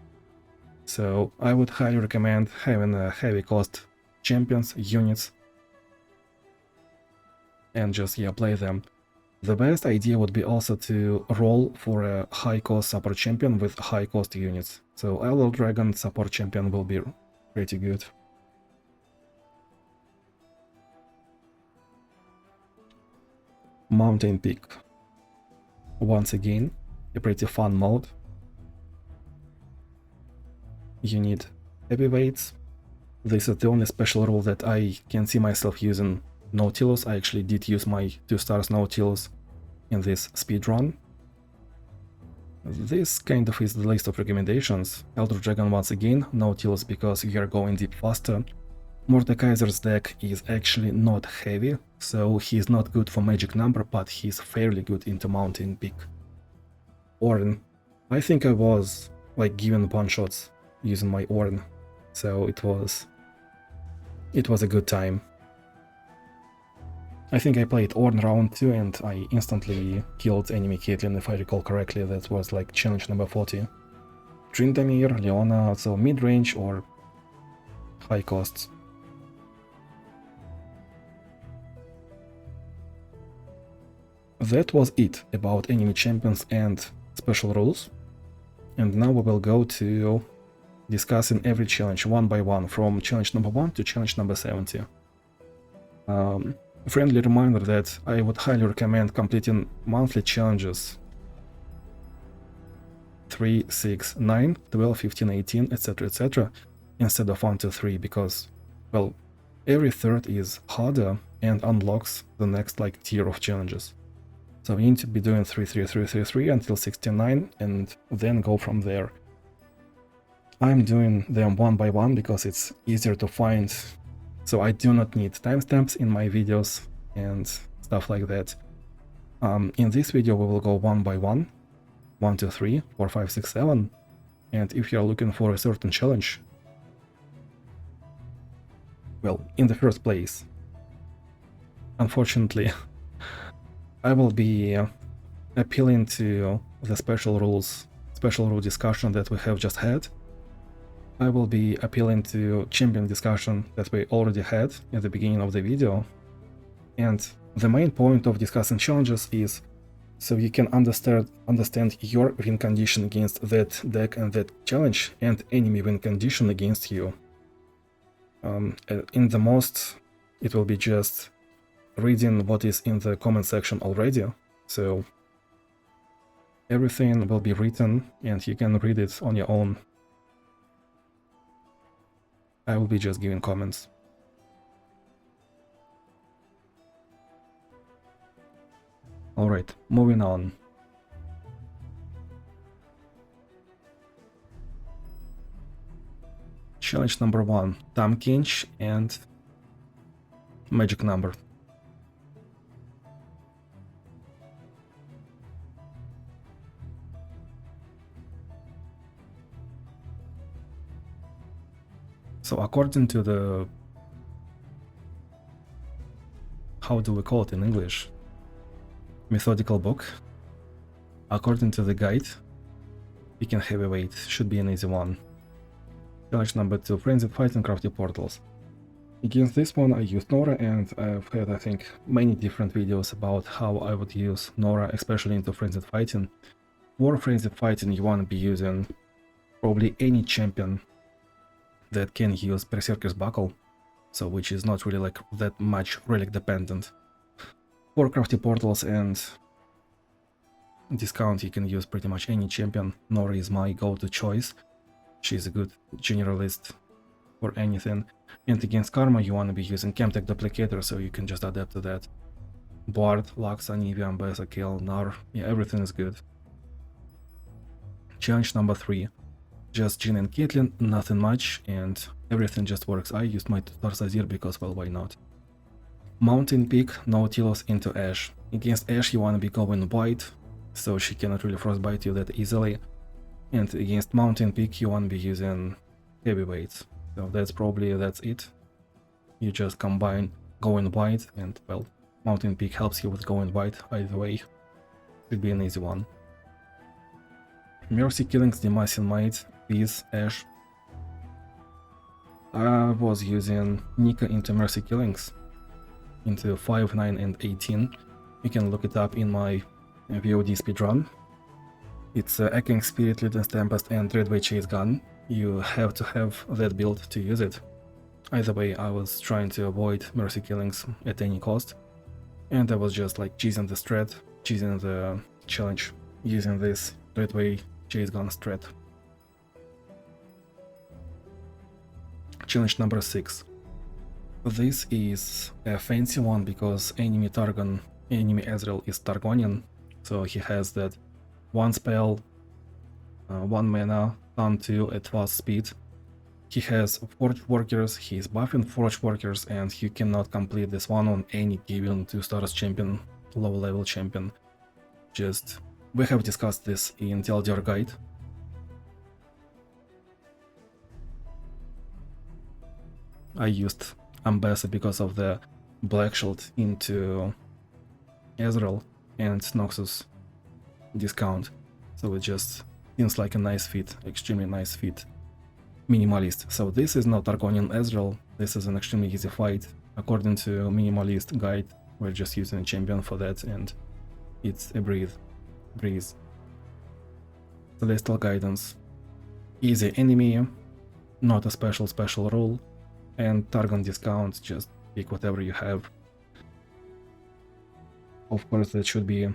So I would highly recommend having a heavy cost champions, units, and just, yeah, play them. The best idea would be also to roll for a high cost support champion with high cost units. So Elder Dragon support champion will be pretty good. Mountain Peak. Once again, a pretty fun mode. You need heavyweights. This is the only special rule that I can see myself using Nautilus. I actually did use my 2 stars Nautilus in this speedrun. This kind of is the list of recommendations. Elder Dragon once again, Nautilus because you are going deep faster. Mordekaiser's deck is actually not heavy, so he's not good for magic number, but he's fairly good into Mountain Peak. Ornn. I think I was like given one-shots using my Ornn, so it was a good time. I think I played Ornn round 2 and I instantly killed enemy Caitlyn, if I recall correctly. That was like challenge number 40. Tryndamere, Leona, so mid-range or high costs. That was it about enemy champions and special rules. And now we will go to discussing every challenge one by one, from challenge number 1 to challenge number 70. Friendly reminder that I would highly recommend completing monthly challenges 3, 6, 9, 12, 15, 18, etc, etc, instead of 1, 2, 3, because, well, every third is harder and unlocks the next like tier of challenges. So you need to be doing 3, 3, 3, 3, 3 until 69 and then go from there. I'm doing them one by one because it's easier to find, so I do not need timestamps in my videos and stuff like that. In this video we will go one by one, 1, 2, 3, 4, 5, 6, 7, and if you're looking for a certain challenge, well, in the first place, unfortunately, I will be appealing to the special rule discussion that we have just had. I will be appealing to champion discussion that we already had at the beginning of the video. And the main point of discussing challenges is so you can understand your win condition against that deck and that challenge, and enemy win condition against you. In the most, it will be just reading what is in the comment section already, so everything will be written and you can read it on your own. I will be just giving comments. Alright, moving on. Challenge number 1, Tam Kench and magic number. So according to the, how do we call it in English? Methodical book. According to the guide, picking heavyweight should be an easy one. Challenge number 2, Frenzied Fighting, Crafty Portals. Against this one I used Nora, and I've had, I think, many different videos about how I would use Nora, especially into Frenzied Fighting. For Frenzied Fighting you want to be using probably any champion that can use Berserker's Buckle, so which is not really like that much relic dependent. For Crafty Portals and discount you can use pretty much any champion. Nora is my go-to choice. She's a good generalist for anything. And against Karma you want to be using Chemtech Duplicator, so you can just adapt to that. Bard, Lux, Anivia, Ambessa, Kael, Nar, yeah, everything is good. Challenge number 3. Just Jhin and Caitlyn, nothing much, and everything just works. I used my 2 stars Azir because, well, why not? Mountain Peak, Nautilus into Ashe. Against Ashe you want to be going white, so she cannot really frostbite you that easily. And against Mountain Peak you want to be using heavyweights. So that's it. You just combine going white and, well, Mountain Peak helps you with going white either way. Should be an easy one. Mercy Killings, Demacian Might, Peace, Ash. I was using Nika into Mercy Killings, into 5, 9 and 18. You can look it up in my VOD speedrun. It's Echoing Spirit, Little Tempest and Redway Chase Gun. You have to have that build to use it. Either way, I was trying to avoid Mercy Killings at any cost. And I was just like cheesing the strat, cheesing the challenge, using this Redway Chase Gun strat. Challenge number 6. This is a fancy one because enemy Ezreal is Targonian, so he has that one spell, 1 mana, turn 2 at fast speed. He has Forge Workers, he is buffing Forge Workers, and you cannot complete this one on any given 2-star champion, low level champion. We have discussed this in TLDR guide. I used Ambassa because of the Black Shield into Ezreal and Noxus discount, so it just seems like a nice fit, extremely nice fit. Minimalist. So this is not Targonian Ezreal, this is an extremely easy fight. According to Minimalist guide, we're just using a champion for that, and it's a breeze. Celestial Guidance. Easy enemy, not a special rule, and Targon discount, just pick whatever you have. Of course, that should be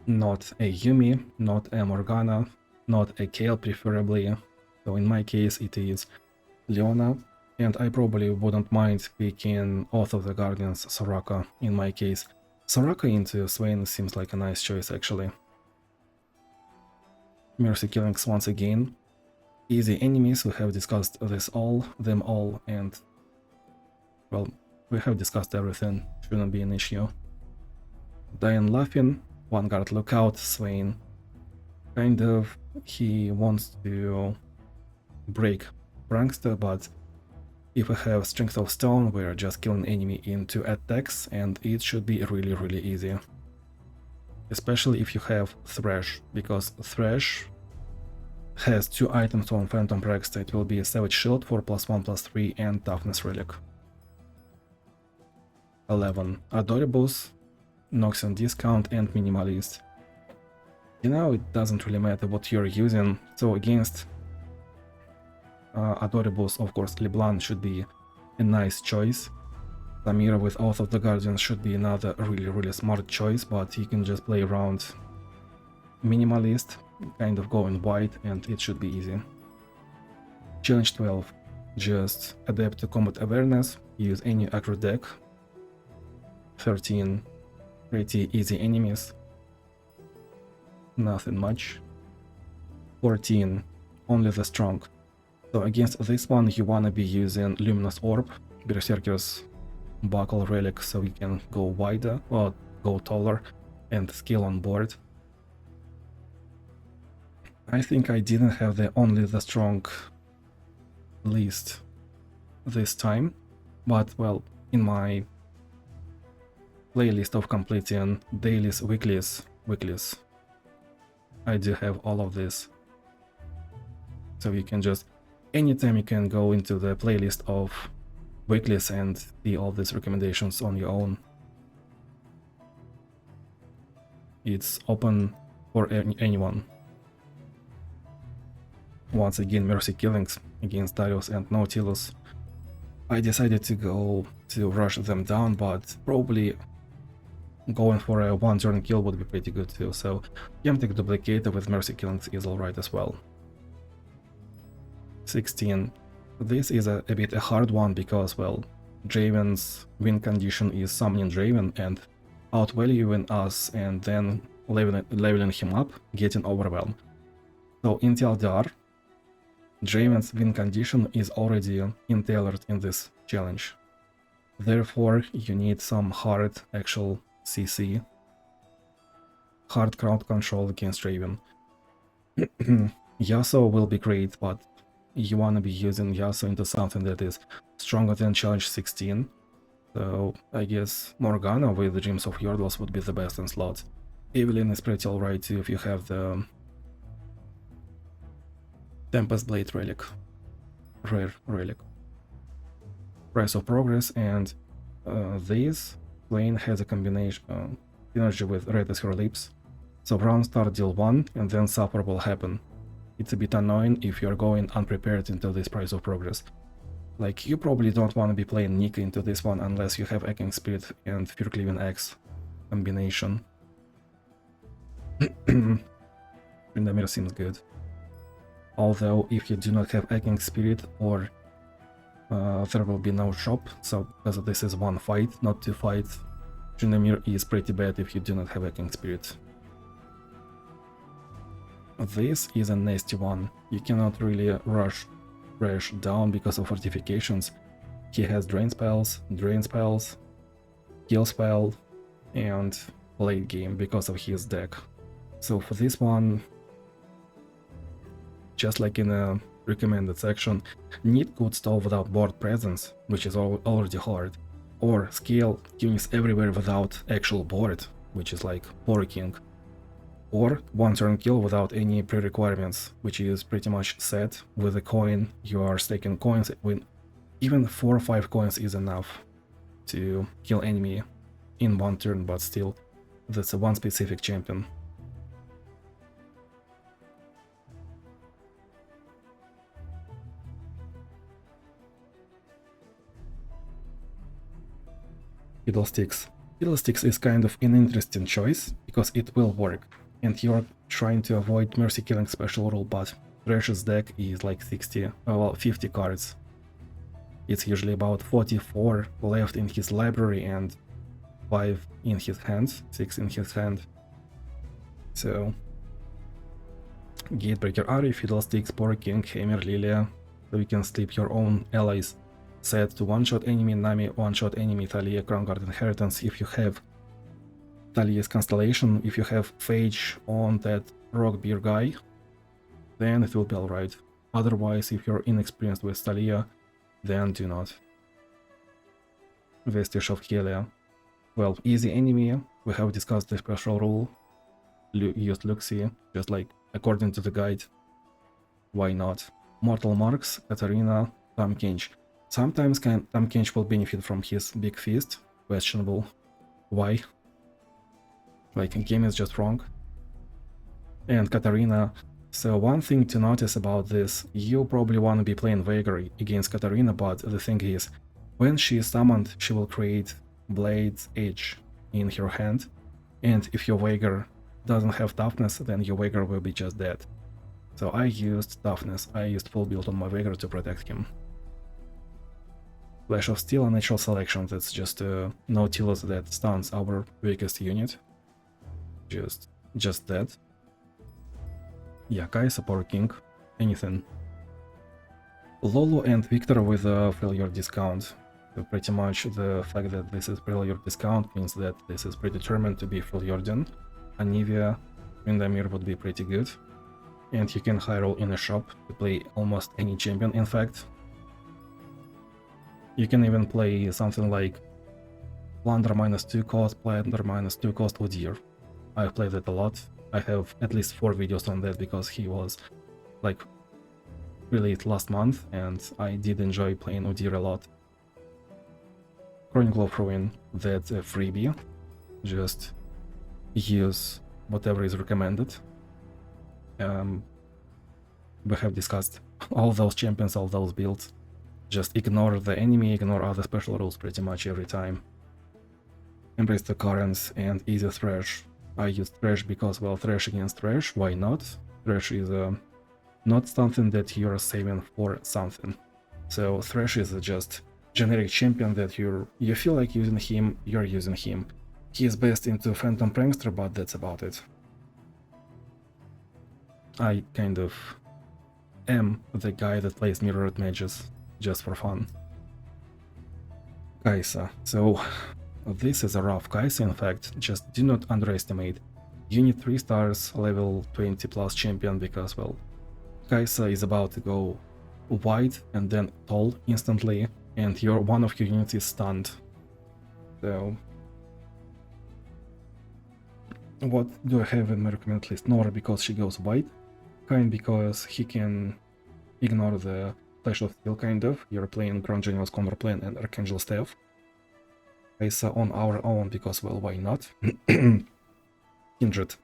not a Yuumi, not a Morgana, not a Kayle preferably. So in my case it is Leona, and I probably wouldn't mind picking Oath of the Guardians Soraka in my case. Soraka into Swain seems like a nice choice actually. Mercy Killings once again. Easy enemies, we have discussed them all, and well, we have discussed everything, shouldn't be an issue. Diane Laughing, Vanguard Lookout, Swain. Kind of, he wants to break Prankster, but if we have Strength of Stone, we're just killing enemy into attacks, and it should be really easy. Especially if you have Thresh, because Thresh has 2 items on Phantom Prankster. It will be a Savage Shield for +1/+3 and Toughness Relic. 11. Adorables, Noxian Discount and Minimalist. You know, it doesn't really matter what you're using, so against Adorables, of course, LeBlanc should be a nice choice. Samira with Oath of the Guardians should be another really smart choice, but you can just play around Minimalist, kind of going wide, and it should be easy. Challenge 12. Just adapt to combat awareness, use any aggro deck. 13. Pretty easy enemies. Nothing much. 14. Only the strong. So against this one you wanna be using Luminous Orb, Berserker's Buckle Relic, so you can go wider or go taller and scale on board. I think I didn't have the only the strong list this time, but well, in my playlist of completing dailies, weeklies, I do have all of this. So you can just, anytime you can go into the playlist of weeklies and see all these recommendations on your own. It's open for anyone. Once again, Mercy Killings against Darius and Nautilus. I decided to rush them down, but probably going for a one-turn kill would be pretty good too, so Yamtek Duplicator with Mercy Killings is alright as well. 16. This is a bit a hard one because, well, Draven's win condition is summoning Draven and outvaluing us and then leveling him up, getting overwhelmed. So in TLDR, Draven's win condition is already entailed in this challenge. Therefore, you need some hard actual CC, hard crowd control against Draven. Yasuo will be great, but you wanna be using Yasuo into something that is stronger than challenge 16. So I guess Morgana with the Dreams of Yordles would be the best in slots. Evelynn is pretty alright too if you have the Tempest Blade relic, rare relic. Price of Progress, and this lane has a combination synergy with Red as Her Lips. So round start deal 1 and then suffer will happen. It's a bit annoying if you're going unprepared into this Price of Progress. Like, you probably don't want to be playing Nika into this one unless you have Eking Spirit and Fear Cleaving Axe combination. Tryndamere seems good. Although if you do not have Eking Spirit, or there will be no shop, so because this is one fight, not two fights, Tryndamere is pretty bad if you do not have Eking Spirit. This is a nasty one. You cannot really rush Thresh down because of fortifications. He has drain spells, kill spell, and late game because of his deck. So for this one, just like in a recommended section, need good stuff without board presence, which is already hard, or scale units everywhere without actual board, which is like King, or one turn kill without any pre-requirements, which is pretty much set with a coin. You are staking coins, when even 4 or 5 coins is enough to kill enemy in one turn, but still, that's a one specific champion. Fiddlesticks. Fiddlesticks is kind of an interesting choice, because it will work, and you're trying to avoid mercy killing special rule, but Thresh's deck is like 50 cards. It's usually about 44 left in his library and 5 in his hand, 6 in his hand. So Gatebreaker Ari, Fiddlesticks, King, Hammer, Lilia, so you can sleep your own allies. Set to one-shot enemy Nami, one-shot enemy Thalia, Crown Guard Inheritance. If you have Thalia's Constellation, if you have Phage on that Rock Beer guy, then it will be alright. Otherwise, if you're inexperienced with Thalia, then do not. Vestige of Helia. Well, easy enemy, we have discussed the special rule. Used Luxie, just like according to the guide. Why not? Mortal Marks, Katarina, Tahm Kench. Sometimes Tahm Kench will benefit from his big fist. Questionable. Why? Like, game is just wrong. And Katarina. So one thing to notice about this, you probably want to be playing Veigar against Katarina, but the thing is, when she is summoned, she will create Blade's Edge in her hand, and if your Veigar doesn't have toughness, then your Veigar will be just dead. So I used toughness, I used full build on my Veigar to protect him. Flash of Steel and Natural Selection, that's just a Nautilus that stuns our weakest unit. Just that. Yeah, Kai'Sa, King, anything. Lolo and Victor with a failure discount. So pretty much the fact that this is failure discount means that this is predetermined to be Freljordan. Anivia, Tryndamere would be pretty good. And you can high roll in a shop to play almost any champion, in fact. You can even play something like Plunder -2 cost, Plunder -2 cost Udyr. I've played it a lot. I have at least 4 videos on that because he was like released last month and I did enjoy playing Udyr a lot. Chronicle of Ruin, that's a freebie. Just use whatever is recommended. We have discussed all those champions, all those builds. Just ignore the enemy, ignore other special rules pretty much every time. Embrace the Currents and Easy Thresh. I use Thresh because, well, Thresh against Thresh, why not? Thresh is not something that you're saving for something. So Thresh is just generic champion that you feel like using him, you're using him. He is best into Phantom Prankster, but that's about it. I kind of am the guy that plays mirrored mages just for fun. Kai'Sa. So this is a rough Kai'Sa, in fact, just do not underestimate. You need 3 stars, level 20 plus champion, because, well, Kai'Sa is about to go wide and then tall instantly, and one of your units is stunned. So what do I have in my recommended list? Nora because she goes wide, Kain because he can ignore the Flash of Steel kind of. You're playing Grand Genius Counterplane and Archangel Staff. Kaisa on our own because, well, why not? Kindred.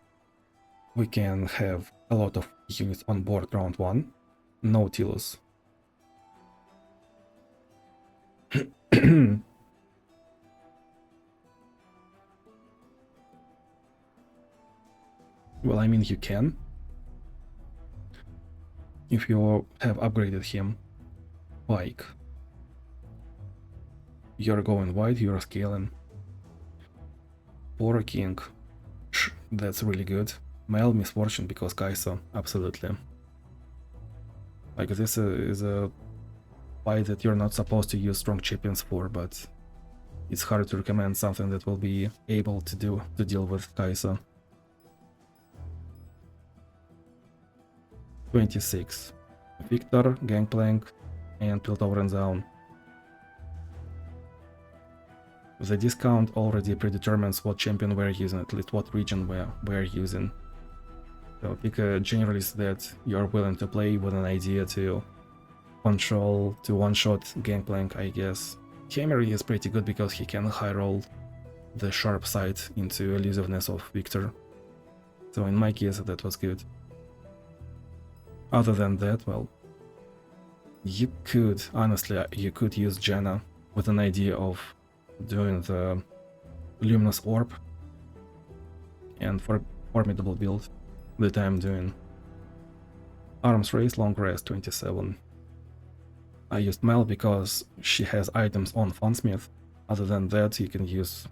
We can have a lot of units on board round 1. No Nautilus. Well, I mean, you can. If you have upgraded him, like, you're going wide, you're scaling. Poro King, that's really good. Male Misfortune because Kaisa, absolutely. Like, this is a fight that you're not supposed to use strong champions for, but it's hard to recommend something that will be able to deal with Kaisa. 26. Victor, Gangplank, and Piltover and Zone. The discount already predetermines what champion we're using, at least what region we're using. So pick a generalist that you're willing to play with an idea to control, to one-shot Gangplank, I guess. Hammer is pretty good because he can high roll the sharp side into elusiveness of Victor. So in my case, that was good. Other than that, well, you could, honestly, you could use Janna with an idea of doing the Luminous Orb and for formidable build that I'm doing. Arms Race, Long Rest, 27. I used Mel because she has items on Funsmith. Other than that, you can use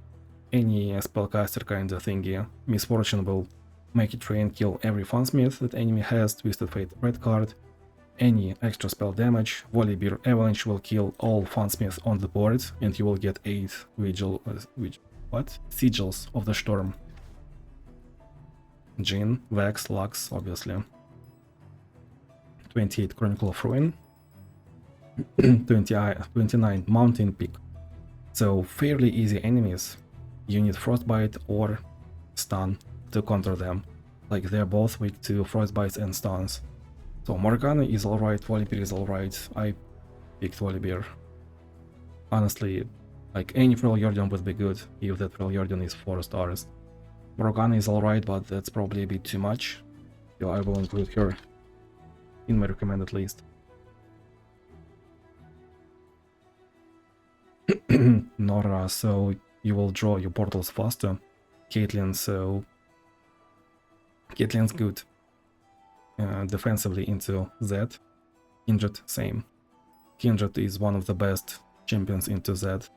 any spellcaster kind of thingy. Misfortune will make it rain, kill every Funsmith that enemy has. Twisted Fate, red card. Any extra spell damage. Volibear Avalanche will kill all Funsmiths on the board, and you will get 8 Sigils of the Storm. Jin, Vex, Lux, obviously. 28 Chronicle of Ruin. 29 Mountain Peak. So fairly easy enemies. You need Frostbite or Stun to counter them. Like, they're both weak to Frostbites and Stuns. So Morgana is alright, Volibear is alright. I picked Volibear. Honestly, like, any Freljordian would be good if that Freljordian is 4 stars. Morgana is alright, but that's probably a bit too much. So I will include her in my recommended list. Nora, so you will draw your portals faster. Caitlyn, so Caitlyn's good defensively into Z. Kindred, same. Kindred is one of the best champions into Z.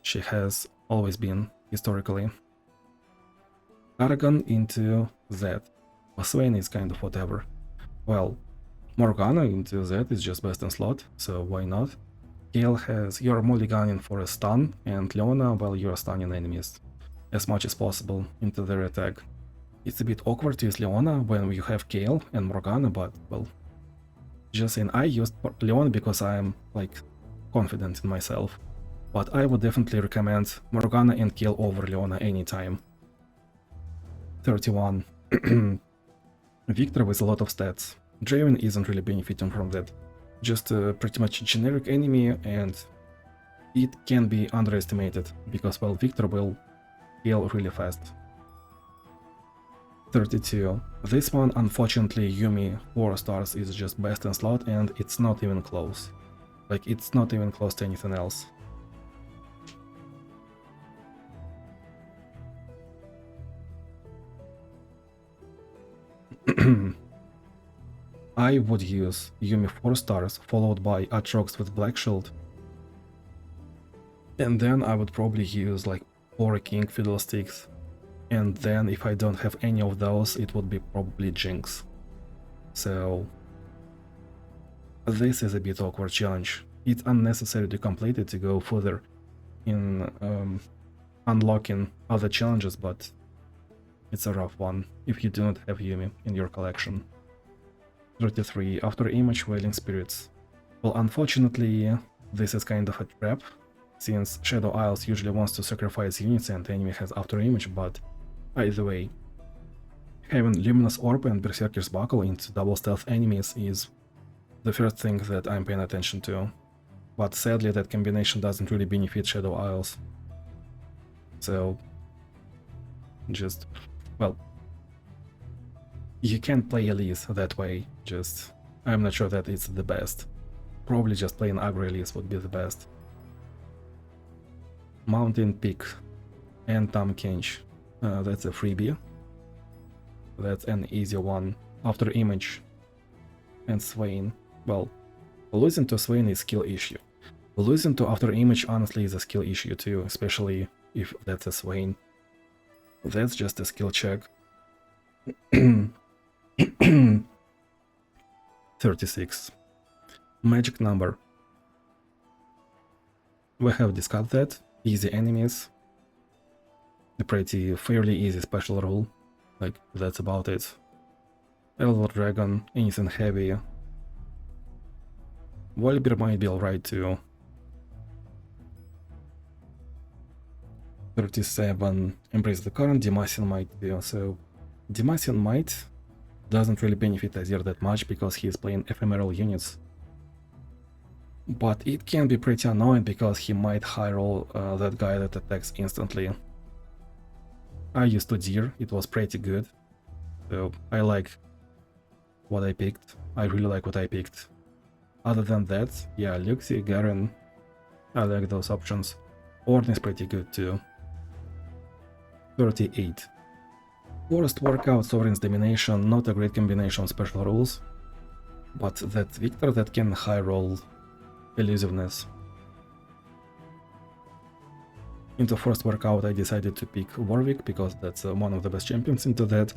She has always been, historically. Aragon into Z. Swain is kind of whatever. Well, Morgana into Z is just best in slot, so why not? Gale has, you're mulliganing for a stun, and Leona, well, you're stunning enemies as much as possible into their attack. It's a bit awkward to use Leona when you have Gale and Morgana, but, well, just saying, I used Leona because I'm, like, confident in myself. But I would definitely recommend Morgana and Gale over Leona anytime. 31. Victor with a lot of stats. Draven isn't really benefiting from that. Just a pretty much generic enemy, and it can be underestimated because, well, Victor will heal really fast. 32. This one, unfortunately, Yuumi 4 stars is just best in slot, and it's not even close. Like, it's not even close to anything else. I would use Yuumi 4 stars followed by Atrox with Black Shield, and then I would probably use like Poro King, Fiddlesticks, and then if I don't have any of those, it would be probably Jinx. So this is a bit awkward challenge. It's unnecessary to complete it to go further in unlocking other challenges, but it's a rough one if you do not have Yuumi in your collection. 33. After image, Wailing Spirits. Well, unfortunately, this is kind of a trap, since Shadow Isles usually wants to sacrifice units and the enemy has after image, but either way, having Luminous Orb and Berserker's Buckle into double stealth enemies is the first thing that I'm paying attention to. But sadly, that combination doesn't really benefit Shadow Isles. So, just, well, you can't play Elise that way, just, I'm not sure that it's the best. Probably just playing aggro Elise would be the best. Mountain Peak and Tam Kench, that's a freebie. That's an easy one. After Image and Swain, well, losing to Swain is skill issue. Losing to After Image honestly is a skill issue too, especially if that's a Swain. That's just a skill check. 36. Magic number. We have discussed that. Easy enemies. A pretty fairly easy special rule. Like, that's about it. Elder Dragon, anything heavy. Volibear might be alright too. 37. Embrace the Current, Demacian might too. So, Demacian might doesn't really benefit Azir that much because he is playing ephemeral units. But it can be pretty annoying because he might high roll that guy that attacks instantly. I used to Deer, it was pretty good. So I like what I picked. I really like what I picked. Other than that, yeah, Luxie, Garen, I like those options. Ornn is pretty good too. 38. Forest Workout, Sovereign's Domination, not a great combination of special rules. But that Victor that can high roll Elusiveness. Into Forest Workout I decided to pick Warwick because that's one of the best champions into that.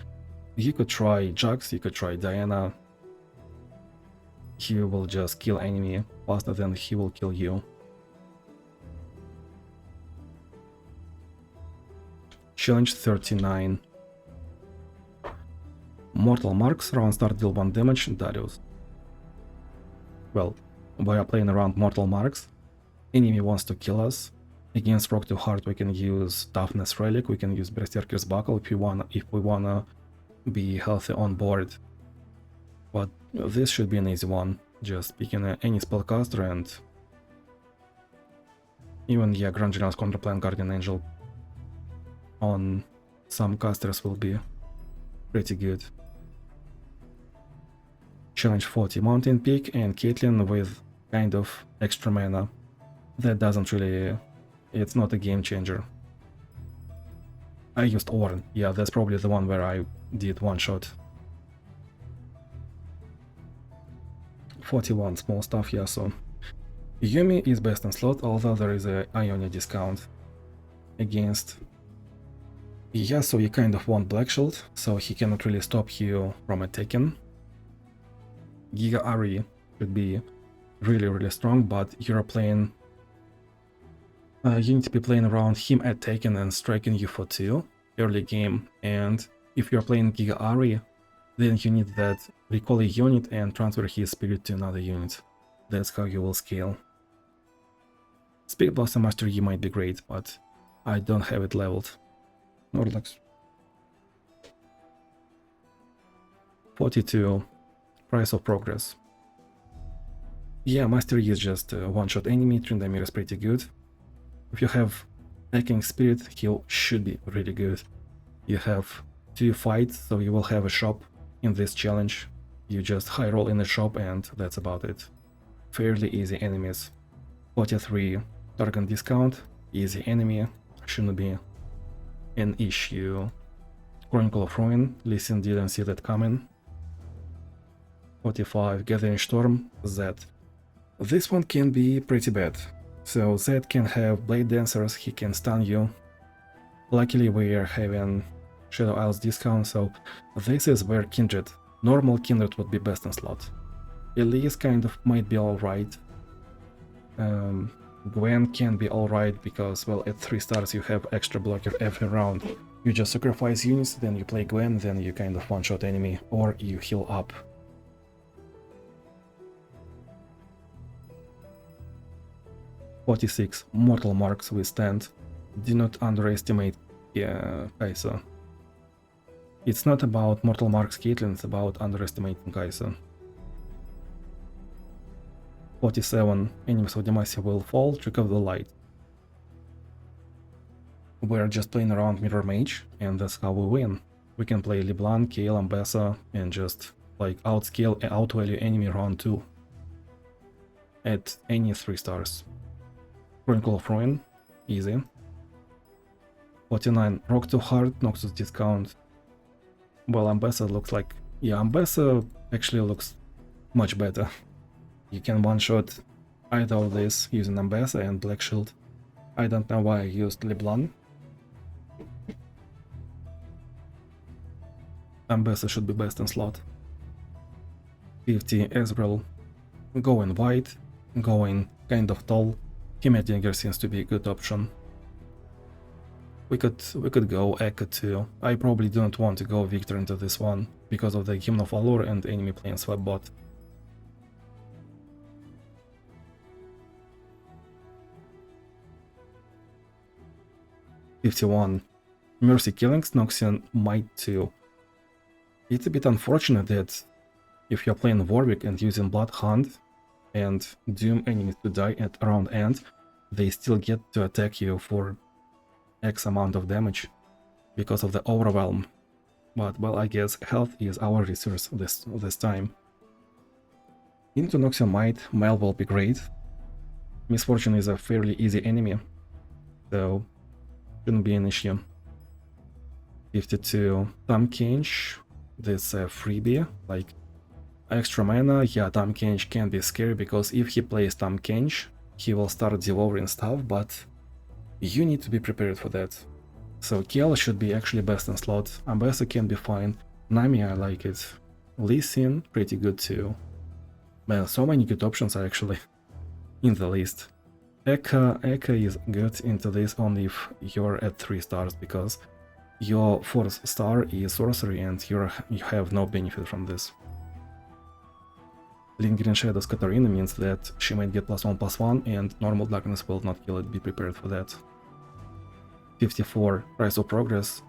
You could try Jax, you could try Diana. He will just kill enemy faster than he will kill you. Challenge 39. Mortal Marks, round start deal 1 damage, Darius. Well, we are playing around Mortal Marks. Enemy wants to kill us. Against Rock to Heart we can use Toughness Relic, we can use Berserker's Buckle if we wanna be healthy on board. But this should be an easy one. Just picking any spellcaster and even, yeah, Grand General's Contraplan Guardian Angel on some casters will be pretty good. Challenge 40, Mountain Peak and Caitlyn with kind of extra mana. That doesn't really, it's not a game changer. I used Ornn, yeah, that's probably the one where I did one shot. 41, small stuff, yeah, so Yumi is best in slot, although there is a Ionia discount against. Yeah, so you kind of want Black Shield, so he cannot really stop you from attacking. Giga Ari should be really strong, but you're playing. You need to be playing around him attacking and striking you for 2 early game, and if you're playing Giga Ari, then you need that recall a unit and transfer his spirit to another unit. That's how you will scale. Speed Blossom Master Yi might be great, but I don't have it leveled. Norlax. 42. Price of Progress. Yeah, Master Yi is just a one-shot enemy, Tryndamere is pretty good. If you have Hacking Spirit, he should be really good. You have 2 fights, so you will have a shop in this challenge. You just high roll in the shop and that's about it. Fairly easy enemies. 43. Target discount, easy enemy, shouldn't be an issue. Chronicle of Ruin, listen, didn't see that coming. 45. Gathering Storm, Zed. This one can be pretty bad. So Zed can have Blade Dancers, he can stun you. Luckily we are having Shadow Isles discount, so this is where Kindred, normal Kindred would be best in slot. Elise kind of might be alright. Gwen can be alright because, well, at 3 stars you have extra blocker every round. You just sacrifice units, then you play Gwen, then you kind of one-shot enemy, or you heal up. "46. Mortal Marks withstand. Do not underestimate Kai'Sa. It's not about Mortal Marks Caitlyn, it's about underestimating Kai'Sa. 47 enemies of Demacia will fall, Trick of the Light. We're just playing around Mirror Mage, and that's how we win. We can play LeBlanc, Kayle, Ambessa, and just like outscale and outvalue enemy round 2 at any 3 stars. Chronicle of Ruin, easy. 49 Rock Too Hard, Noxus discount. Well, Ambessa looks like... yeah, Ambessa actually looks much better. You can one-shot either of this using Ambessa and Black Shield. I don't know why I used LeBlanc. Ambessa should be best in slot. 50 Ezreal, going white, going kind of tall. Heimerdinger seems to be a good option. We could go Echo too. I probably don't want to go Victor into this one because of the Hymn of Allure and enemy playing swap bot. (51) Mercy Killings, Noxian Might too. It's a bit unfortunate that if you're playing Warwick and using Blood Hunt and doom enemies to die at round end, they still get to attack you for X amount of damage because of the overwhelm. But well, I guess health is our resource this time. Into Noxian Might, Mel will be great. Misfortune is a fairly easy enemy, so shouldn't be an issue. 52 Tahm Kench, this freebie, like extra mana. Yeah, Tahm Kench can be scary because if he plays Tahm Kench, he will start devouring stuff, but you need to be prepared for that. So Kayle should be actually best in slot. Ambessa can be fine. Nami, I like it. Lee Sin, pretty good too. Man, so many good options are actually in the list. Eka is good into this only if you're at 3 stars, because your 4th star is sorcery and you have no benefit from this. Lingering Shadows Katarina means that she might get +1/+1 and normal darkness will not kill it, be prepared for that. 54 Price of Progress.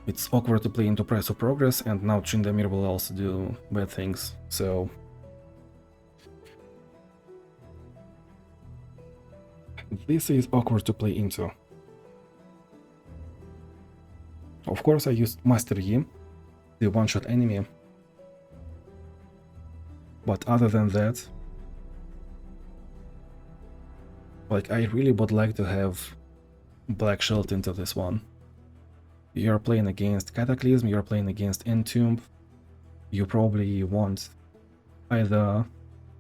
It's awkward to play into Price of Progress, and now Tryndamere will also do bad things, so... this is awkward to play into. Of course I used Master Yi, the one-shot enemy, but other than that, like, I really would like to have Black Shield into this one. You're playing against Cataclysm, you're playing against Entomb, you probably want either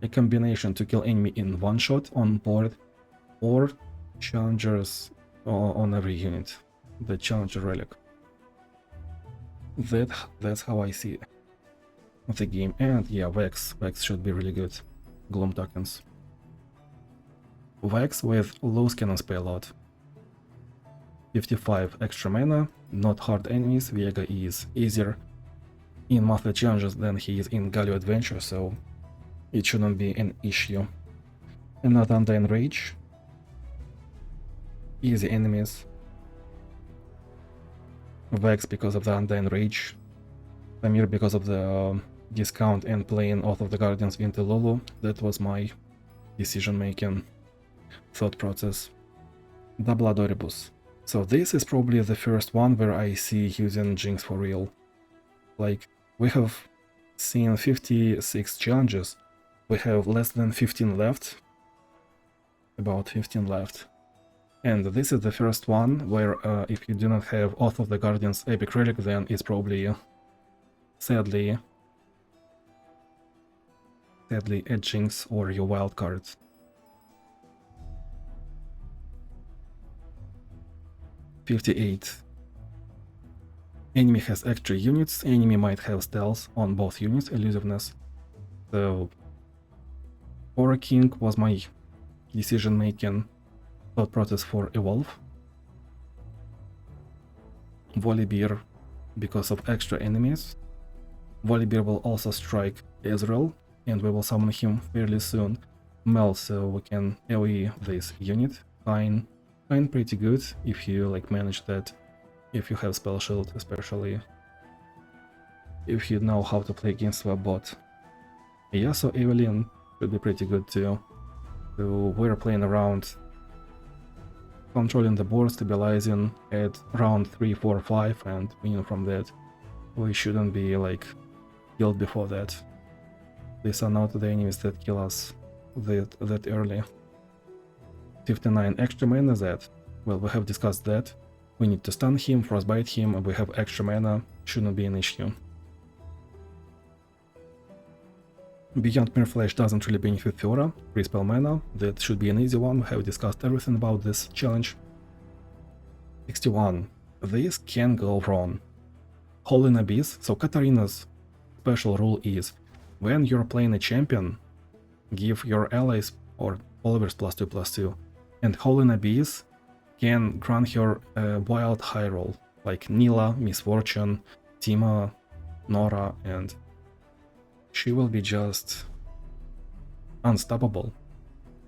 a combination to kill enemy in one shot on board, or challengers on every unit, the challenger relic. That's how I see the game. And yeah, Vex should be really good. Gloom tokens. Vex with loose cannons pay a lot. 55 extra mana, not hard enemies. Viega is easier in monthly challenges than he is in Galio Adventure, so it shouldn't be an issue. Another Undying Rage. Easy enemies. Vex because of the Undying Rage. Pamir because of the discount and playing Oath of the Guardians into Lulu. That was my decision-making thought process. Double Adoribus. So this is probably the first one where I see using Jinx for real. Like, we have seen 56 challenges. We have less than 15 left. About 15 left. And this is the first one where if you do not have Oath of the Guardians Epic Relic, then it's probably sadly a Jinx or your wild cards. (58) Enemy has extra units, enemy might have stealth on both units, elusiveness. So Aura King was my decision making thought process for Evolve. Volibear because of extra enemies. Volibear will also strike Ezreal, and we will summon him fairly soon. Mel, so we can AoE this unit. Fine pretty good if you like manage that, if you have Spell Shield, especially if you know how to play against a bot. Yeah, so Evelyn should be pretty good too. So we're playing around, controlling the board, stabilizing at round 3, 4, 5, and winning from that. We shouldn't be like killed before that. These are not the enemies that kill us that early. 59 extra mana that, well, we have discussed that. We need to stun him, frostbite him, and we have extra mana, shouldn't be an issue. Beyond Mere Flesh doesn't really benefit Fiora, 3 spell mana, that should be an easy one, we have discussed everything about this challenge. 61. This can go wrong. Holy Abyss, so Katarina's special rule is, when you're playing a champion, give your allies or followers +2/+2, and Holy Abyss can grant her a wild high roll, like Nila, Miss Fortune, Tima, Nora, and she will be just unstoppable.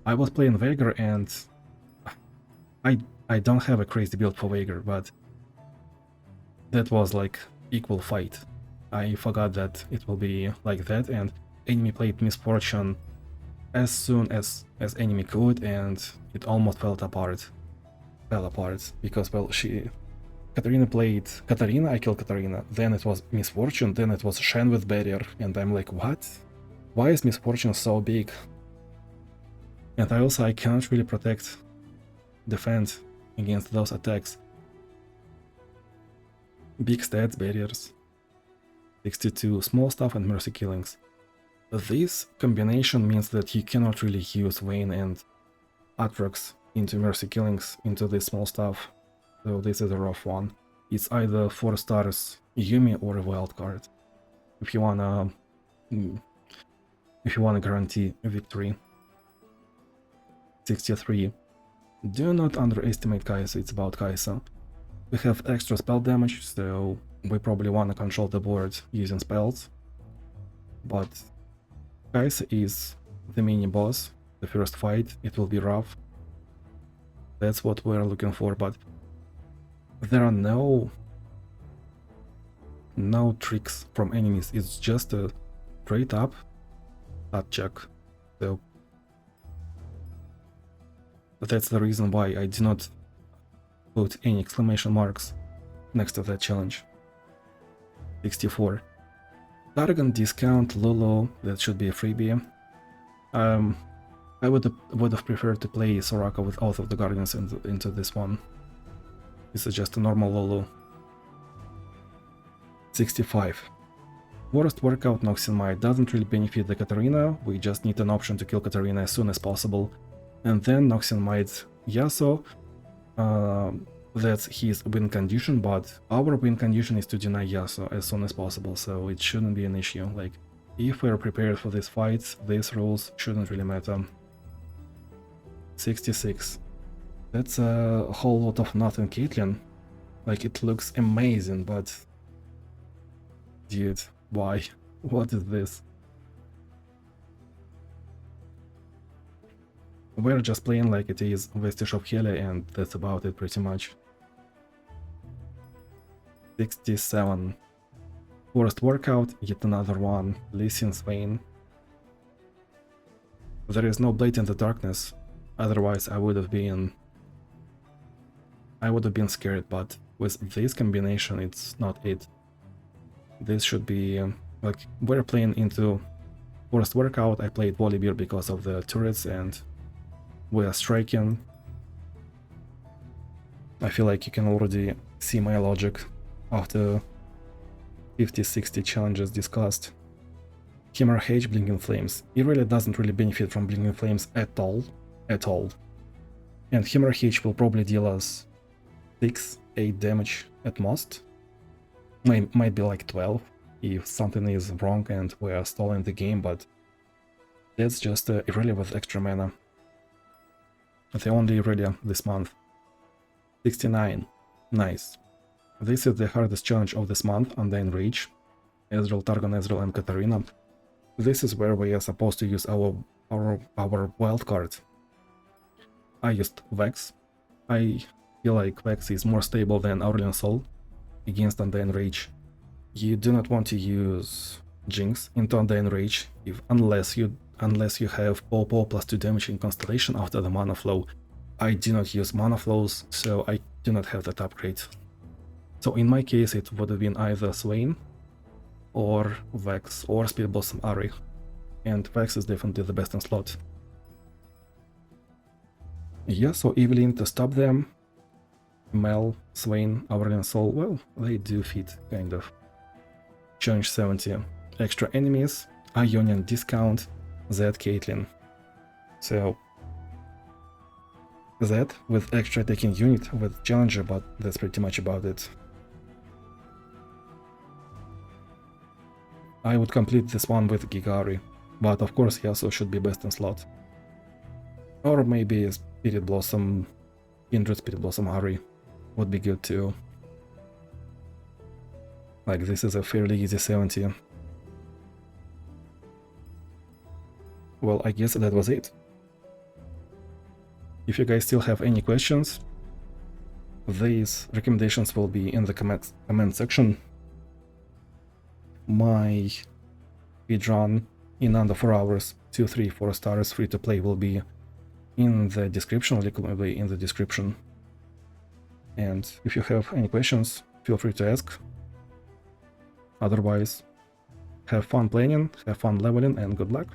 I was playing Veigar and I don't have a crazy build for Veigar, but that was like equal fight. I forgot that it will be like that, and enemy played Miss Fortune as soon as enemy could, and it almost fell apart because, well, Katarina played Katarina, I killed Katarina, then it was Miss Fortune, then it was Shen with barrier, and I'm like, what? Why is Miss Fortune so big? And I cannot really defend against those attacks. Big stats, barriers. 62 small stuff and mercy killings. This combination means that you cannot really use Vayne and Atrox into mercy killings into this small stuff. So this is a rough one. It's either 4 stars Yumi or a wild card. If you wanna guarantee a victory. 63. Do not underestimate Kai'Sa, it's about Kai'Sa. We have extra spell damage, so we probably wanna control the board using spells. But Kai'Sa is the mini boss, the first fight, it will be rough. That's what we're looking for, but there are no tricks from enemies, it's just a straight up stat check. So that's the reason why I do not put any exclamation marks next to that challenge. 64. Targon discount Lulu, that should be a freebie. I would have preferred to play Soraka with Oath of the Guardians into this one. This is just a normal Lulu. 65. Worst workout Noxian Might doesn't really benefit the Katarina, we just need an option to kill Katarina as soon as possible. And then Noxian Might Yasuo, that's his win condition, but our win condition is to deny Yasuo as soon as possible, so it shouldn't be an issue. Like, if we're prepared for these fights, these rules shouldn't really matter. 66. That's a whole lot of nothing Caitlyn. Like, it looks amazing, but... dude, why? What is this? We're just playing like it is Vestige of Hela, and that's about it pretty much. 67. Worst workout, yet another one. Lee Sin's Vayne. There is no Blade in the Darkness, otherwise I would have been scared, but with this combination it's not it. This should be like, we're playing into worst workout. I played Volibear because of the turrets and we are striking. I feel like you can already see my logic after 50-60 challenges discussed. Hammer H, Blinking Flames. He really doesn't really benefit from Blinking Flames at all. And Hammer H will probably deal us 6-8 damage at most. Might be like 12 if something is wrong and we are stalling the game, but that's just Irelia with extra mana. The only Irelia this month. 69. Nice. This is the hardest challenge of this month, Undying Rage. Ezreal, Targon, Ezreal and Katarina. This is where we are supposed to use our wild card. I used Vex. I feel like Vex is more stable than Aurelion Sol against Undying Rage. You do not want to use Jinx into Undying Rage unless you unless you have Popo plus 2 damage in Constellation after the mana flow. I do not use mana flows, so I do not have that upgrade. So in my case it would have been either Swain or Vex or Speed Blossom Ari, and Vex is definitely the best in slot. Yeah, so Evelyn to stop them, Mel, Swain, Aurelian Soul, well, they do fit, kind of. Challenge 70, extra enemies, Ionian discount, Zed, Caitlyn. So Zed with extra attacking unit with Challenger, but that's pretty much about it. I would complete this one with Gigari, but of course Yasuo should be best in slot. Or maybe Spirit Blossom, Kindred Spirit Blossom Ari would be good too. Like, this is a fairly easy 70. Well, I guess that was it. If you guys still have any questions, these recommendations will be in the comment section. My speedrun in under 4 hours, 2, 3, 4 stars free to play will be in the description, link will be in the description. And if you have any questions, feel free to ask. Otherwise, have fun playing, have fun leveling, and good luck.